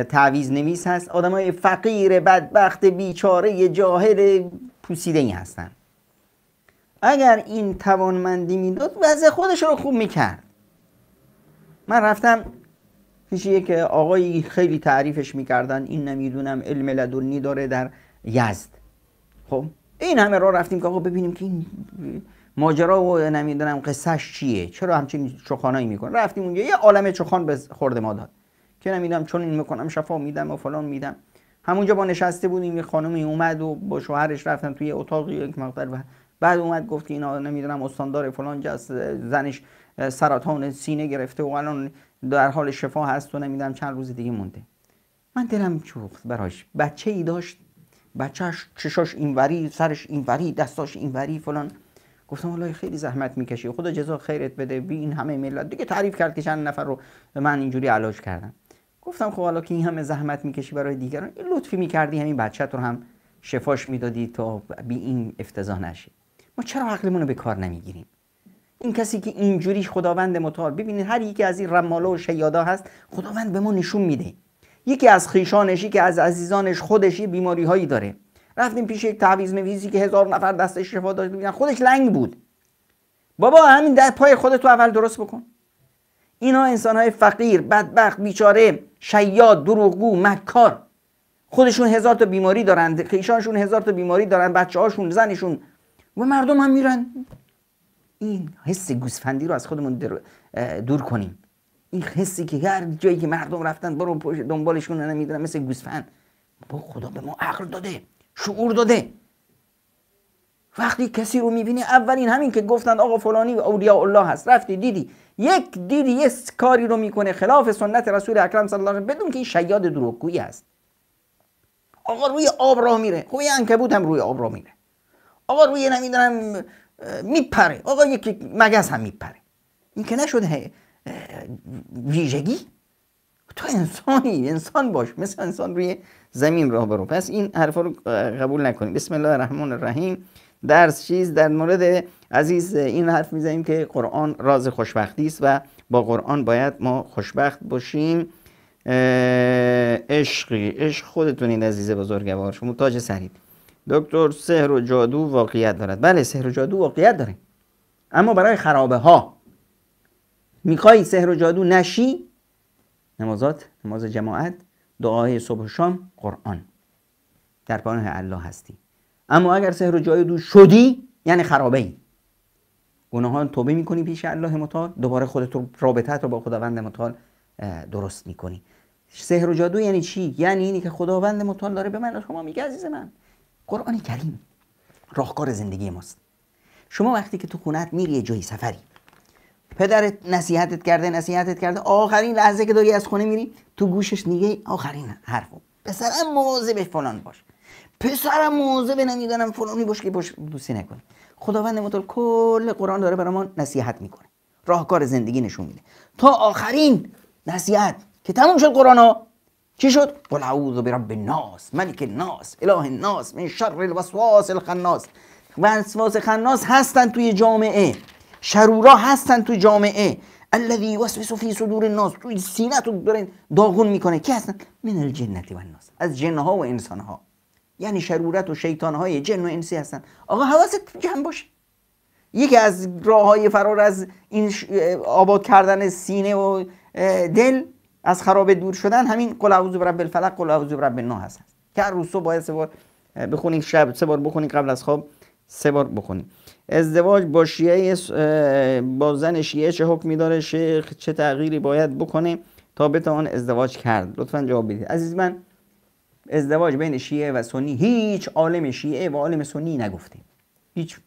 تعویذ نویس هست، آدمای فقیر بدبخت بیچاره جاهل پوسیده ای هستن. اگر این توانمندی میداد وضع خودش رو خوب میکرد. من رفتم پیش یک آقایی خیلی تعریفش میکردن، این نمیدونم علم لدنی داره در یزد. خب این همه راه رفتیم که آقا ببینیم که این ماجرا و نمیدونم قصهش چیه، چرا همچین چخانایی میکنه. رفتیم اونجا یه عالمه چخان به خورد ما داد که نمیدونم چون این میکنم شفا میدم و فلان میدم. همونجا با نشسته بودیم، یه خانمی اومد و با شوهرش رفتن توی اتاقی یک مقدار، و بعد اومد گفت که اینا نمیدونم استاندار فلان جاست، زنش سرطان سینه گرفته و الان در حال شفا هست و نمیدونم چند روز دیگه مونده. من دلم چوخت براش. بچه ای داشت، بچه‌ش چشاش اینوری، سرش اینوری، دستاش اینوری فلان. گفتم والله خیلی زحمت میکشی، خدا جزا خیرت بده، بی این همه ملت دیگه تعریف کرد که چند نفر رو من اینجوری علاج کردم. گفتم خب حالا که این همه زحمت میکشی برای دیگران، این لطفی میکردی همین بچه‌ت رو هم شفاش میدادی تا بی این افتضاح نشه. ما چرا عقلمون رو به کار نمیگیریم؟ این کسی که اینجوری خداوند متعال، ببینید هر یکی از این رمالا و شیادا هست، خداوند به ما نشون میده. یکی از خویشانش، یکی از عزیزانش خودش بیماری هایی داره. رفتیم پیش یک تعویذ نویسی که 1000 نفر دستش شفا داشت، ببینن خودش لنگ بود. بابا همین در پای خودت اول درست بکن. اینا انسان‌های فقیر، بدبخت، بیچاره، شیاد، دروغگو، مکار، خودشون 1000 تا بیماری دارن، خویشانشون 1000 تا بیماری دارن، بچه‌هاشون، زنشون، و مردم هم میرن. این حس گوسفندی رو از خودمون دور کنیم. این حسی که هر جایی که مردم رفتن برو دنبالشون نمیدونم مثل گوسفند. با خدا به ما عقل داده، شعور داده. وقتی کسی رو میبینی، اولین همین که گفتن آقا فلانی اولیاء الله هست، رفتی دیدی یه کاری رو میکنه خلاف سنت رسول اکرم صلی الله علیه و بدون که این شیاد دروغگویی است. آقا روی آب راه میره، خب یه عنکبوت هم روی آب راه میره. آقا روی نمیدونم میپره، آقا یک مگس هم میپره. این که نشده ویژگی. تو انسانی، انسان باش، مثل انسان روی زمین راه برو. پس این حرفا رو قبول نکنیم. بسم الله الرحمن الرحیم. درس چیز در مورد عزیز این حرف میزنیم که قرآن راز خوشبختی است و با قرآن باید ما خوشبخت باشیم. عشق خودتونین عزیز بزرگوار، شما تاج سرید. دکتر سحر و جادو واقعیت دارد؟ بله سحر و جادو واقعیت داره، اما برای خرابه ها. میخوای سحر و جادو نشی، نماز جماعت، دعای صبح و شام، قرآن، در پناه الله هستی. اما اگر سحر و جادو شدی یعنی خرابه ای، گناهان توبه میکنی پیش الله متعال، دوباره خودت رو رابطت رو با خداوند متعال درست میکنی. سحر و جادو یعنی چی؟ یعنی اینی که خداوند متعال داره به من و شما میگه عزیز من قرآن کریم راهکار زندگی ماست. شما وقتی که تو خونت میری یه جایی سفری، پدرت نصیحتت کرده، آخرین لحظه که داری از خونه میری تو گوشش میگه آخرین حرفو، پسرم مواظب فلان باش، پسرم مواظب نمیدونم فلانی باش که باش دوستی نکنی. خداوند متعال کل قرآن داره برای ما نصیحت میکنه، راهکار زندگی نشون میده تا آخرین نصیحت که تموم شد. قرآن ها چی شد؟ قل اعوذ برب الناس ملک الناس اله الناس من شر الوسواس الخناس. وسواس خناس هستن توی جامعه، شرورا هستن توی جامعه. الذی یوسوس فی صدور الناس، توی سینه تو داره داغون میکنه. کی هستن؟ من الجنه و الناس، از جنها و انسانها. یعنی شرورت و شیطانهای جن و انسی هستن. آقا حواست جمع باشه. یکی از راههای فرار از این آباد کردن سینه و دل، از خرابه دور شدن، همین قل اعوذ برب الفلق قل اعوذ برب الناس هست که هر روز صبح باید 3 بار بخونی، شب 3 بار بخونی، قبل از خواب 3 بار بخونی. ازدواج با شیعه، با زن شیعه چه حکمی داره؟ شیخ چه تغییری باید بکنه تا بتوان ازدواج کرد؟ لطفا جواب بدید. عزیز من، ازدواج بین شیعه و سنی هیچ عالم شیعه و عالم سنی نگفته.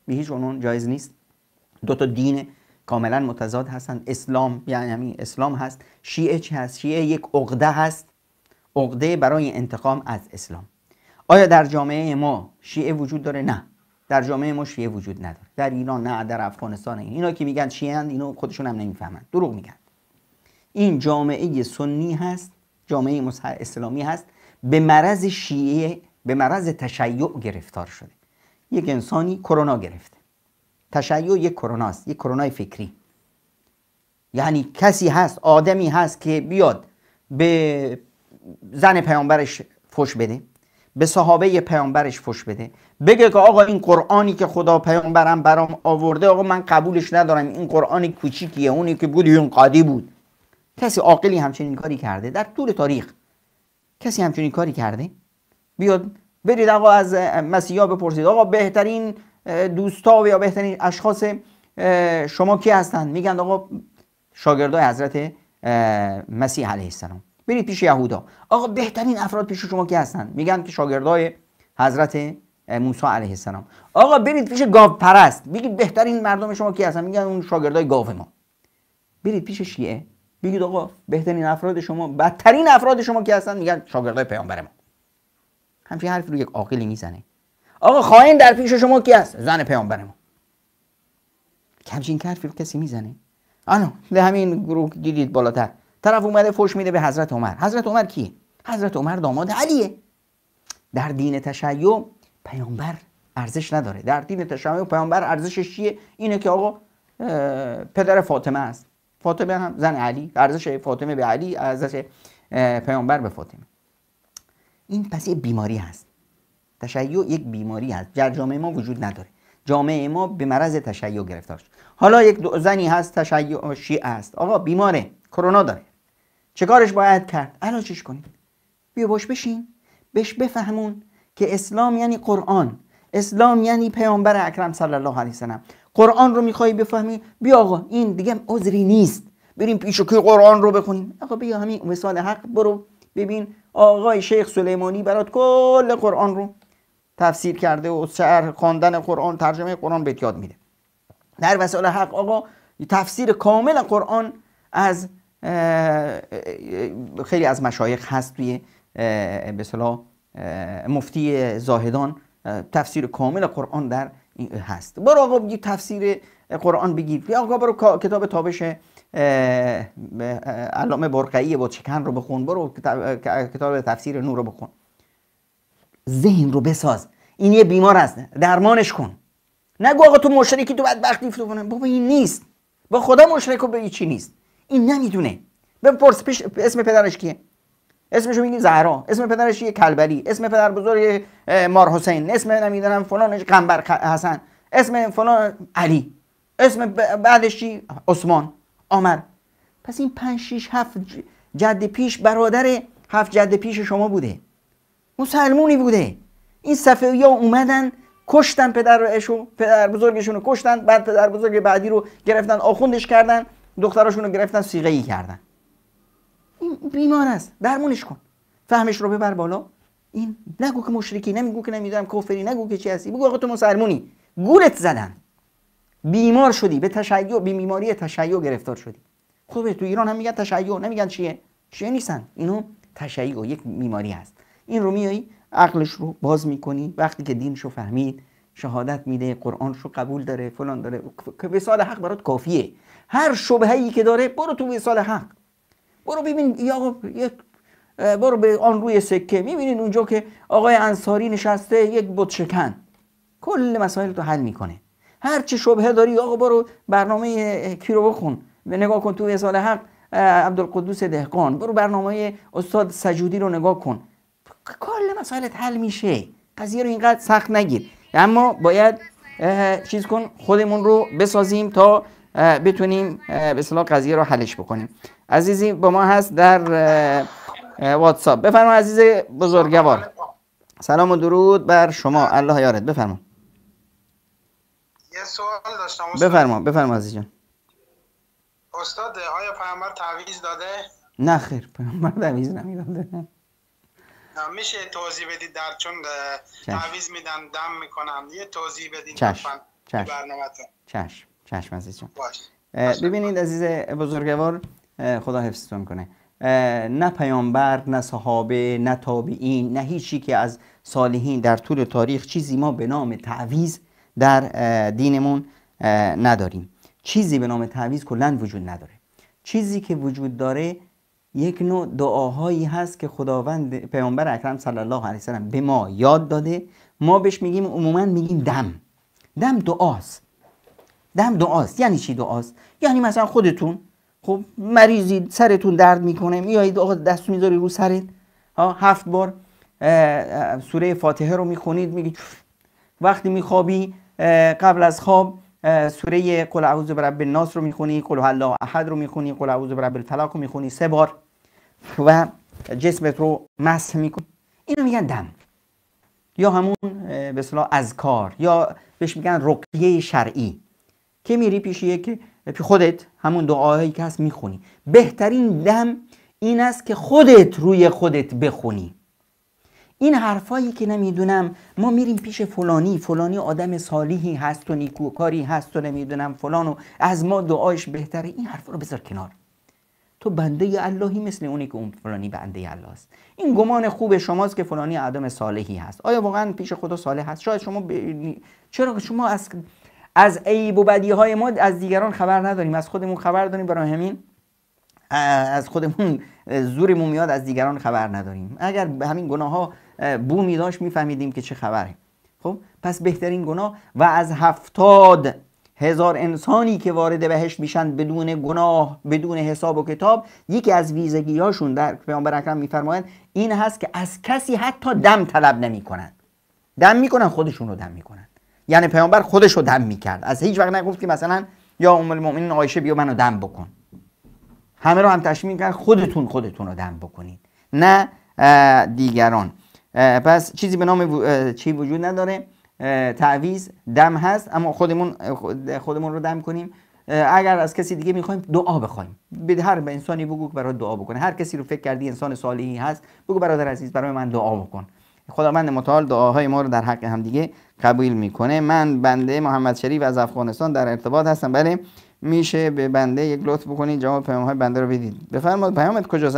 به هیچ عنوان جایز نیست. دو تا دین کاملا متضاد هستند. اسلام یعنی همین اسلام هست. شیعه چی هست؟ شیعه یک عقده هست، عقده برای انتقام از اسلام. آیا در جامعه ما شیعه وجود داره؟ نه، در جامعه ما شیعه وجود نداره. در ایران نه، در افغانستان. اینا که میگن شیعه اند، اینو خودشون هم نمیفهمن، دروغ میگن. این جامعه سنی هست، جامعه اسلامی هست، به مرض شیعه، به مرض تشیع گرفتار شده. یک انسانی کرونا گرفته. تشیع یک کروناست، یک کرونای فکری. یعنی کسی هست، آدمی هست که بیاد به زن پیامبرش فحش بده، به صحابه پیامبرش فحش بده، بگه که آقا این قرآنی که خدا پیامبرم برام آورده آقا من قبولش ندارم، این قرآن کوچیکیه، اونی که بود اون قادی بود. کسی عاقلی همچنین کاری کرده در طول تاریخ؟ کسی همچنین کاری کرده؟ بیاد برید آقا از مسیحا بپرسید آقا بهترین دوستا یا بهترین اشخاص شما کی هستند؟ میگن آقا شاگردای حضرت مسیح علیه السلام. برید پیش یهودا، آقا بهترین افراد پیش شما کی هستند؟ میگن که شاگردای حضرت موسی علیه السلام. آقا برید پیش گاو پرست، بگید بهترین مردم شما کی هستند؟ میگن اون شاگردای گاو ما. برید پیش شیعه، بگید آقا بهترین افراد شما، بدترین افراد شما کی هستند؟ میگن شاگردای پیامبر ما. همچین حرفی رو یک عاقلی میزنه؟ آقا خائن در پیش شما کی هست؟ زن پیامبر ما. همچین حرفی رو کسی میزنه؟ آنو ده همین گروه دیدید بالاتر طرف اومده فحش میده به حضرت عمر. حضرت عمر کیه؟ حضرت عمر داماد علیه. در دین تشیع پیامبر ارزش نداره. در دین تشیع پیامبر ارزشش چیه؟ اینه که آقا پدر فاطمه است، فاطمه هم زن علی، ارزش فاطمه به علی، ارزش پیامبر به فاطمه. این پس یه بیماری هست. تشیع یک بیماری هست، در جامعه ما وجود نداره. جامعه ما به مرض تشیع گرفتار شد. حالا یک زنی هست تشیع شیعه است، آقا بیماره، کرونا داره، چه کارش باید کرد؟ علاجش کنید. بیا باش بشین، بهش بفهمون که اسلام یعنی قرآن، اسلام یعنی پیامبر اکرم صلی الله علیه و سلم. قرآن رو میخوای بفهمی؟ بیا آقا این دیگه عذری نیست بریم پیش که قرآن رو بخونیم. آقا بیا همین مثال حق برو ببین آقای شیخ سلیمانی برات کل قرآن رو تفسیر کرده و شرح خواندن قرآن، ترجمه قرآن بهت یاد میده. در وسائل حق آقا تفسیر کامل قرآن از خیلی از مشایخ هست، توی به اصطلاح مفتی زاهدان تفسیر کامل قرآن در هست. برو آقا بگی تفسیر قرآن بگیر، یا آقا برو کتاب تابش علامه برقعی بتشکن رو بخون، برو کتاب تفسیر نور رو بخون. ذهن رو بساز. این یه بیمار است، درمانش کن. نگو آقا تو مشرکی، تو بدبختی تو کنه. بابا این نیست، با خدا مشرک و به چی نیست. این نمیدونه. بپرس اسم پدرش کیه؟ اسمشو میگی زهرا، اسم پدرش چیه؟ کلبری، اسم پدر بزرگ مار حسین، اسم نمیدونم فلانش قنبر حسن، اسم فلان علی، اسم بعدش چی؟ عثمان، عمر. پس این 5 6 7 جد پیش برادر 7 جد پیش شما بوده، مسلمونی بوده. این صفوی‌ها اومدن کشتن پدر بزرگشون رو کشتن، بعد پدر بزرگ بعدی رو گرفتن آخوندش کردن، دختراشون رو گرفتن صیغه‌ای کردن. این بیمار است، درمونش کن، فهمش رو ببر بالا. این نگو که مشرکی، نمیگو که نمیدونم کافری، نگو که چی هستی، بگو آقا تو مسلمونی، گولت زدن، بیمار شدی، به تشیع، به بیماری تشیع گرفتار شدی. خوبه تو ایران هم میگن تشیع، نمیگن چیه؟ چیه نیستن، اینو تشیع یک بیماری هست. این رو میایی عقلش رو باز میکنی، وقتی که دینشو فهمید، شهادت میده، قرآنشو قبول داره، فلان داره، که وصال حق برات کافیه. هر شبهه‌ای که داره برو تو وصال حق، برو ببین یا برو به آن روی سکه، میبینین اونجا که آقای انصاری نشسته یک بت شکن، کل مسائل تو حل میکنه. هر چه شبهه داری آقا برو برنامه کی رو بخون، نگاه کن تو وصال حق عبدالقدوس دهقان، برو برنامه استاد سجودی رو نگاه کن، کل مسائلت حل میشه. قضیه رو اینقدر سخت نگیر، اما باید چیز کن، خودمون رو بسازیم تا بتونیم به اصطلاح قضیه رو حلش بکنیم. عزیزی با ما هست در واتساپ، بفرما عزیز بزرگوار. سلام و درود بر شما، الله یارت، بفرما. یه یه سوال داشتم استاد. بفرما عزیز جان. استاد آیا پیامبر تعویض داده؟ نه خیر، پیامبر تعویض نمیداده. میشه توضیح بدید چون تعویض میدن دم میکنن، یه توضیح بدید چشم برنامه‌تون. چشم عزیز جان. باش. ببینید عزیز بزرگوار، خدا حفظتون کنه. نه پیامبر، نه صحابه، نه تابعین، نه هیچی که از صالحین در طول تاریخ چیزی ما به نام تعویض در دینمون نداریم. چیزی به نام تعویض کلاً وجود نداره. چیزی که وجود داره یک نوع دعاهایی هست که خداوند پیامبر اکرم صلی الله علیه وسلم به ما یاد داده. ما بهش میگیم، عموما میگیم دم دعاست. یعنی چی دعاست؟ یعنی مثلا خودتون خب مریضید، سرتون درد میکنه، میایید آقا دستو میذاری رو سرت، 7 بار سوره فاتحه رو میخونید، میگید وقتی میخوابی قبل از خواب سوره قل اعوذ برب الناس رو میخونی، قل هو الله احد رو میخونی، قل اعوذ برب الفلق رو میخونی 3 بار و جسمت رو مسح میکنی. اینو میگن دم، یا همون به اصطلاح اذکار، یا بهش میگن رقیه شرعی، که میری پیش یک خودت همون دعاهایی که هست میخونی. بهترین دم این است که خودت روی خودت بخونی. این حرفایی که نمیدونم ما میریم پیش فلانی آدم صالحی هست و نیکوکاری هست و نمیدونم فلانو از ما دعایش بهتره، این حرفا رو بذار کنار. تو بنده اللهی مثل اونی که اون فلانی بنده الله است. این گمان خوب شماست که فلانی آدم صالحی هست. آیا واقعا پیش خدا صالح هست؟ شاید شما چرا شما از عیب و بدی های ما از دیگران خبر نداریم، از خودمون خبر داریم، برای همین از خودمون زورمون میاد، از دیگران خبر نداریم. اگر به همین گناه ها بومی داشت میفهمیدیم که چه خبره. خب پس بهترین گناه، و از 70,000 انسانی که وارد بهشت میشن بدون گناه، بدون حساب و کتاب، یکی از ویژگی‌هاشون در پیامبر اکرم میفرمایند این هست که از کسی حتی دم طلب نمیکنن. دم میکنن، خودشون رو دم میکنن. یعنی پیامبر خودش رو دم میکرد، از هیچ وقت نگفت که مثلا یا ام المؤمنین عایشه بیا منو دم بکن. همه رو هم تشویق میکرد خودتون رو دم بکنید، نه دیگران. پس چیزی به نام چی وجود نداره. تعویض دم هست، اما خودمون رو دم کنیم. اگر از کسی دیگه میخوایم دعا بخوایم، به هر انسانی بگو برای دعا بکنه. هر کسی رو فکر کردی انسان صالحی هست، بگو برادر عزیز برای من دعا بکن. خداوند متعال دعاهای ما رو در حق هم دیگه قبول میکنه. من بنده محمد شریف از افغانستان در ارتباط هستم. بله میشه به بنده یک لطف بکنید جواب پیام‌های بنده رو بدید؟ بفرمایید. پیامت کجاست؟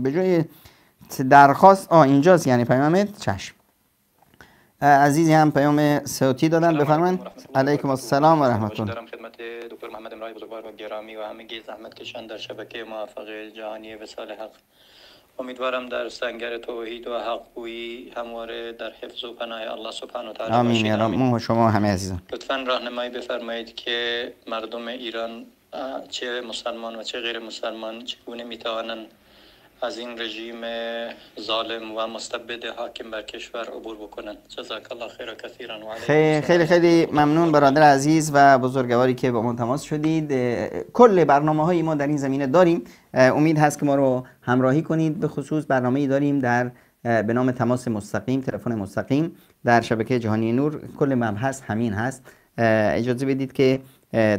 به جای درخواست اینجاست، یعنی پیامت. چشم. عزیزی هم پیام صوتی دادن، بفرمایید. علیکم السلام و رحمت الله. دارم خدمت دکتر محمد امرای بزرگوار و گرامی و همگی زحمت کشان در شبکه موفق جهانی وصال حق. امیدوارم در سنگر توحید و حق‌گویی همواره در حفظ و پناه الله سبحانه و تعالی باشید. آمین یا رب. ما شما همه عزیزان. لطفاً راهنمایی بفرمایید که مردم ایران چه مسلمان و چه غیر مسلمان چگونه میتوانند از این رژیم ظالم و مستبد حاکم بر کشور عبور بکنن. جزاک الله خیر کثیرا و خیلی خیلی ممنون برادر عزیز و بزرگواری که با ما تماس شدید. کل برنامه‌های ما در این زمینه داریم، امید هست که ما رو همراهی کنید. به خصوص برنامه‌ای داریم به نام تماس مستقیم، تلفن مستقیم در شبکه جهانی نور. کل مبحث همین هست. اجازه بدید که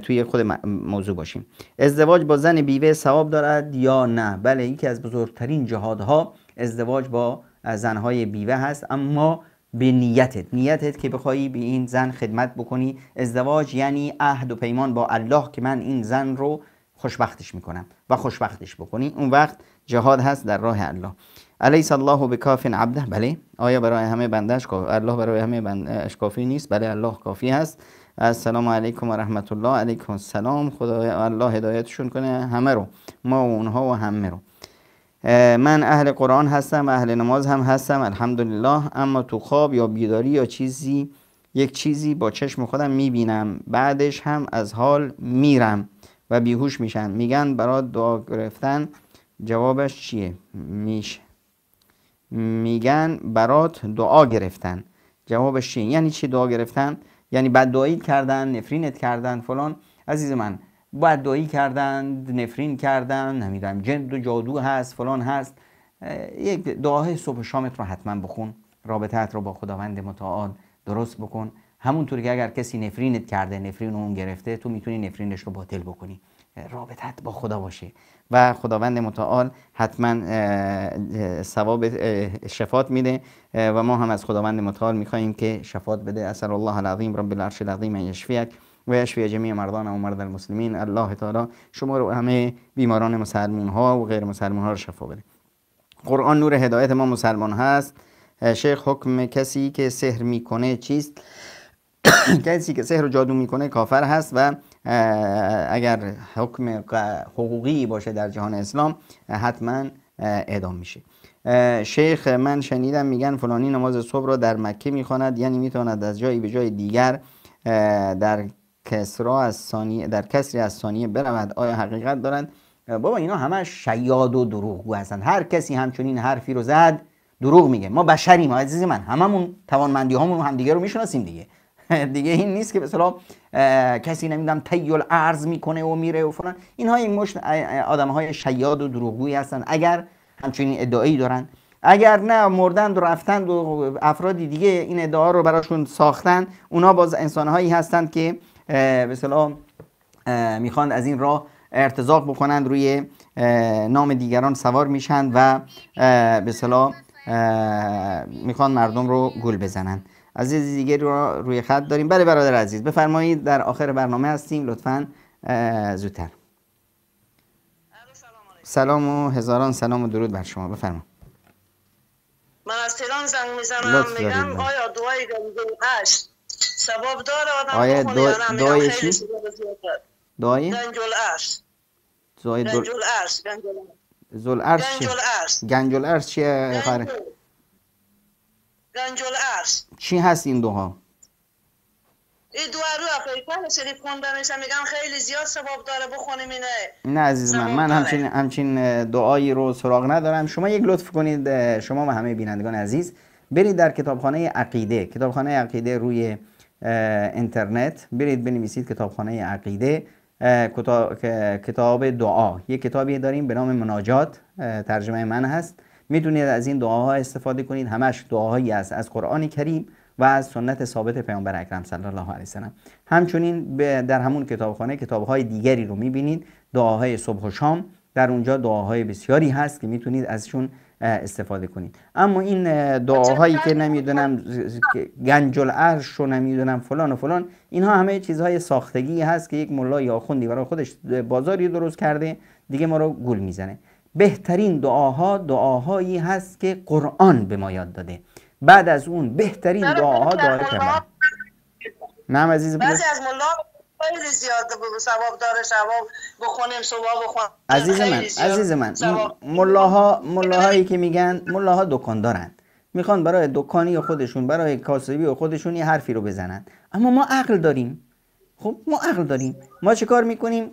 توی خود موضوع باشیم. ازدواج با زن بیوه ثواب دارد یا نه؟ بله، یکی از بزرگترین جهادها ازدواج با زنهای بیوه هست، اما به نیتت که بخوایی به این زن خدمت بکنی. ازدواج یعنی عهد و پیمان با الله که من این زن رو خوشبختش میکنم و خوشبختش بکنی. اون وقت جهاد هست در راه الله. الیس الله بکاف عبده؟ بله. آیا برای همه بندهش الله برای همه بندهش کافی نیست؟ بله، الله کافی هست. السلام علیکم و رحمت الله. علیکم السلام. خدا الله هدایتشون کنه همه رو، ما و اونها و همه رو. من اهل قرآن هستم، اهل نماز هم هستم الحمدلله، اما تو خواب یا بیداری یا یک چیزی با چشم خودم میبینم، بعدش هم از حال میرم و بیهوش میشم. میگن برات دعا گرفتن، جوابش چیه؟ میگن برات دعا گرفتن، جوابش چیه؟ یعنی چی دعا گرفتن؟ یعنی بددعایی کردن، نفرینت کردن فلان. عزیز من، بددعایی کردن، نفرین کردن، نمیدونم جن و جادو هست فلان هست. یک دعای صبح و شامت رو حتما بخون، رابطه‌ات رو با خداوند متعال درست بکن همونطور که اگر کسی نفرینت کرده، نفرین اون گرفته، تو میتونی نفرینش رو باطل بکنی. رابطت با خدا باشه و خداوند متعال حتما ثواب شفات میده و ما هم از خداوند متعال میخواییم که شفات بده. اسأل الله العظیم رب العرش العظیم ان یشفیک و یشفی جمیع مرضان و مرضى المسلمین. الله تعالی شما رو همه بیماران مسلمان ها و غیر مسلمان ها رو شفا بده. قرآن نور هدایت ما مسلمان هست. شیخ حکم کسی که سحر میکنه چیست؟ کسی که سحر و جادو میکنه کافر هست و اگر حکم حقوقی باشه در جهان اسلام حتما اعدام میشه. شیخ من شنیدم میگن فلانی نماز صبح را در مکه میخواند، یعنی میتواند از جایی به جای دیگر در کسری از ثانیه برود، آیا حقیقت دارند؟ بابا اینا همه شیاد و دروغگو هستند. هر کسی همچنین حرفی رو زد دروغ میگه. ما بشریم عزیز من، هممون توانمندی هامون هم دیگه رو میشناسیم دیگه. دیگه این نیست که مثلا کسی نمیدونم طی الارض میکنه و میره و فلان. اینها این مشت آدمهای شیاد و دروغگویی هستن اگر همچنین ادعایی دارن. اگر نه مردند و رفتند و افرادی دیگه این ادعا رو براشون ساختن، اونا باز انسانهایی هستند که به اصطلاح میخوان از این راه ارتزاق بکنند، روی نام دیگران سوار میشن و به اصطلاح میخوان مردم رو گول بزنن. عزیز دیگری رو روی خط داریم. بله برادر عزیز بفرمایید، در آخر برنامه هستیم، لطفاً زودتر. سلام و هزاران سلام و درود بر شما. بفرمایید. من از تهران زنگ میزنم، میگم آیا دعای گنجول ارش ثواب داره آدم بخونه یا نه؟ دعای چی؟ دعای گنجول ارش. گنجول ارش. گنجول ارش. گنجول ارش چیه خاره؟ گنجول ارش چی هست این دعا؟ این دعا رو افریقا شریف خونده میشه، میگم خیلی زیاد ثواب داره بخونیم اینه. نه عزیز من همچین دعایی رو سراغ ندارم. شما یک لطف کنید، شما و همه بینندگان عزیز برید در کتابخانه عقیده روی اینترنت برید بنویسید کتابخانه عقیده کتاب دعا. یک کتابی داریم به نام مناجات، ترجمه من هست. میتونید از این دعاها استفاده کنید. همش دعاهایی است از قرآن کریم و از سنت ثابت پیامبر اکرم صلی الله علیه و سلم. همچنین در همون کتابخانه کتابهای دیگری رو میبینید، دعاهای صبح و شام. در اونجا دعاهای بسیاری هست که میتونید ازشون استفاده کنید. اما این دعاهایی که نمیدونم گنج العرش رو نمیدونم فلان و فلان، اینها همه چیزهای ساختگی هست که یک ملا یا آخوندی برای خودش بازاری درست کرده دیگه ما رو گول میزنه. بهترین دعاهایی هست که قرآن به ما یاد داده. بعد از اون بهترین دعاها دعای پیامبر. نعم عزیز بعضی از ملا خیلی زیاد ثواب داره، ثواب بخونیم ثواب بخونیم. عزیز من ملاهایی که میگن، ملاها دکاندارند، میخوان برای دکانی خودشون، برای کاسبی خودشون یه حرفی رو بزنن. اما ما عقل داریم. خب ما چه کار میکنیم؟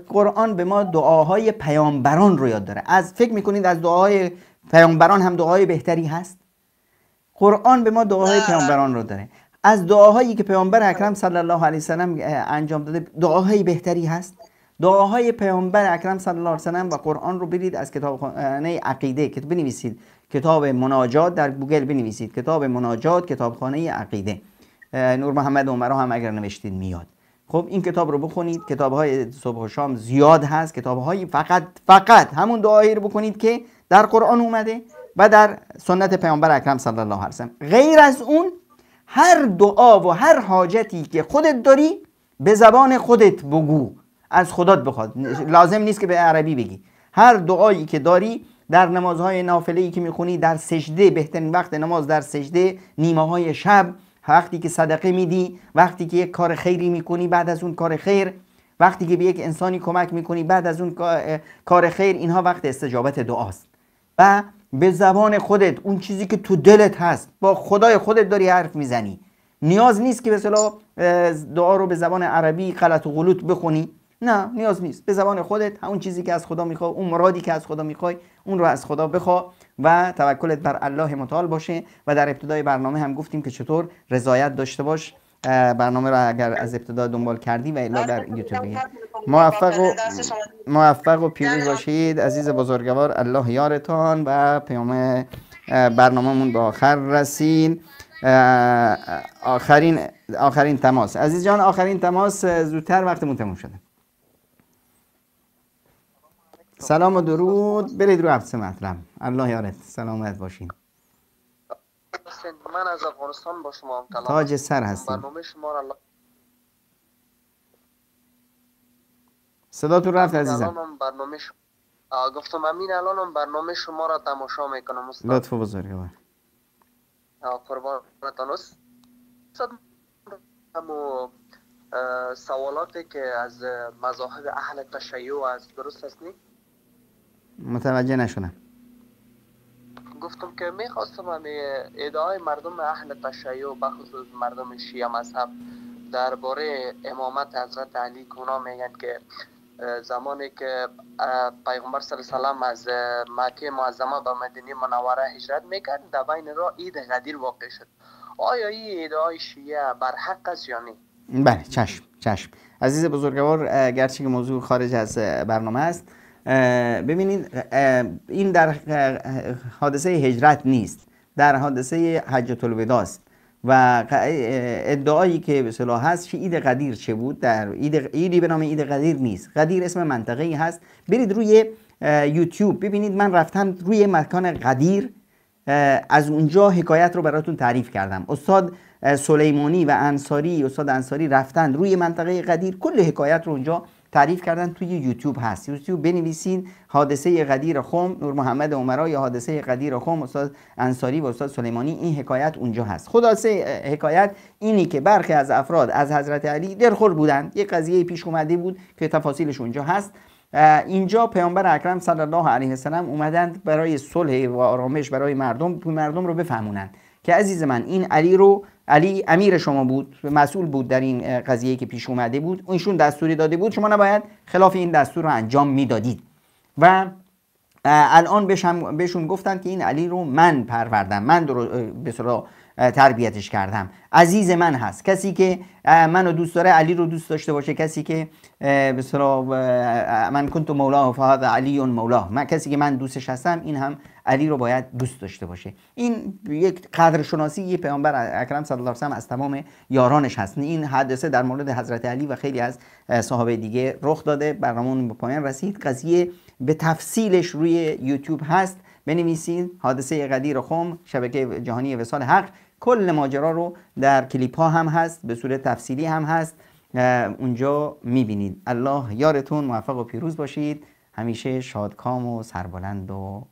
قرآن به ما دعاهای پیامبران رو یاد داره. فکر میکنید از دعاهای پیامبران هم دعاهای بهتری هست؟ قرآن به ما دعاهای پیامبران رو داره. از دعاهایی که پیامبر اکرم صلی الله علیه و سلم انجام داده دعاهای بهتری هست؟ دعاهای پیامبر اکرم صلی الله علیه و سلم و قرآن رو برید از کتابخانه عقیده که بنویسید کتاب مناجات، در گوگل بنویسید کتاب مناجات کتابخانه عقیده. نور محمد عمرا هم اگر نوشتید میاد. خب این کتاب رو بخونید. کتاب‌های صبح و شام زیاد هست. کتاب‌های فقط همون دعایی رو بکنید که در قرآن اومده و در سنت پیامبر اکرم صلی الله علیه و سلم. غیر از اون هر دعا و هر حاجتی که خودت داری به زبان خودت بگو، از خدات بخواد. لازم نیست که به عربی بگی. هر دعایی که داری در نمازهای نافله‌ای که میخونی، در سجده، بهترین وقت نماز در سجده، نیمه‌های شب، وقتی که صدقه میدی، وقتی که یک کار خیری میکنی بعد از اون کار خیر، وقتی که به یک انسانی کمک میکنی بعد از اون کار خیر، اینها وقت استجابت دعاست. و به زبان خودت اون چیزی که تو دلت هست با خدای خودت داری حرف میزنی. نیاز نیست که به اصطلاح دعا رو به زبان عربی غلط و غلوط بخونی. نه نیاز نیست. به زبان خودت اون چیزی که از خدا میخوای، اون مرادی که از خدا میخوای، اون رو از خدا بخوا و توکلت بر الله متعال باشه. و در ابتدای برنامه هم گفتیم که چطور رضایت داشته باش. برنامه رو اگر از ابتدا دنبال کردی و الا در یوتیوب. موفق و پیروز باشید عزیز بزرگوار. الله یارتان. و پیام برنامه‌مون به آخر رسید. آخرین تماس. عزیز جان آخرین تماس، زودتر وقتمون تموم شده. سلام و درود، برید رو هفته مطلب. الله یارت، سلامت باشین. من از افغانستان با شما هم تاج سر هستیم. برنامه شما را صداتون رفت عزیزم. گفتم امین الانم برنامه شما را تماشا میکنم استاد. لطف بزرگوار. قربانتان استاد. سوالاتی که از مذاهب اهل تشیع است درست است نی؟ متوجه نشدم. گفتم که میخواستم ادعای مردم اهل تشیع بخصوص مردم شیعه مذهب درباره امامت حضرت علی کونا میگن که زمانی که پیغمبر صلی الله علیه و از مکه معظمه به مدینه منوره هجرت میکرد در بین راه عید غدیر واقع شد. آیا این ادعای شیعه بر حق است یا نه؟ بله چشم. عزیز بزرگوار، گرچه که موضوع خارج از برنامه است، ببینید این در حادثه هجرت نیست، در حادثه حجة الوداع است و ادعایی که به اصطلاح هست که عید غدیر چه بود، در عیدی به نام عید غدیر نیست. غدیر اسم منطقه‌ای هست. برید روی یوتیوب ببینید، من رفتم روی مکان غدیر، از اونجا حکایت رو براتون تعریف کردم. استاد سلیمانی و انصاری، استاد انصاری رفتن روی منطقه غدیر، کل حکایت رو اونجا تعریف کردن. توی یوتیوب هست، یوتیوب بنویسین حادثه غدیر خم نور محمد عمرا یا حادثه غدیر خم استاد انصاری و استاد سلیمانی، این حکایت اونجا هست. خلاصه حکایت اینی که برخی از افراد از حضرت علی دلخور بودند، یک قضیه پیش اومده بود که تفاصیلش اونجا هست. اینجا پیامبر اکرم صلی الله علیه و سلم اومدند برای صلح و آرامش برای مردم رو بفهمونند که عزیز من، این علی امیر شما بود، مسئول بود در این قضیه که پیش اومده بود، ایشون دستوری داده بود، شما نباید خلاف این دستور رو انجام میدادید. و الان بهشون گفتن که این علی رو من پروردم، من به اصطلاح تربیتش کردم، عزیز من هست. کسی که منو دوست داره علی رو دوست داشته باشه، کسی که به اصطلاح من کنت مولاه فهذا علی مولاه، من کسی که من دوستش هستم این هم علی رو باید دوست داشته باشه. این یک قدر شناسی یه پیامبر اکرم صلی الله علیه و سلم از تمام یارانش هست. این حادثه در مورد حضرت علی و خیلی از صحابه دیگه رخ داده. برنامه‌مون به پایان رسید. قضیه به تفصیلش روی یوتیوب هست، بنویسید حادثه غدیر خم، شبکه جهانی وصال حق. کل ماجرا رو در کلیپ ها هم هست، به صورت تفصیلی هم هست، اونجا میبینید. الله یارتون، موفق و پیروز باشید، همیشه شادکام و سربلند و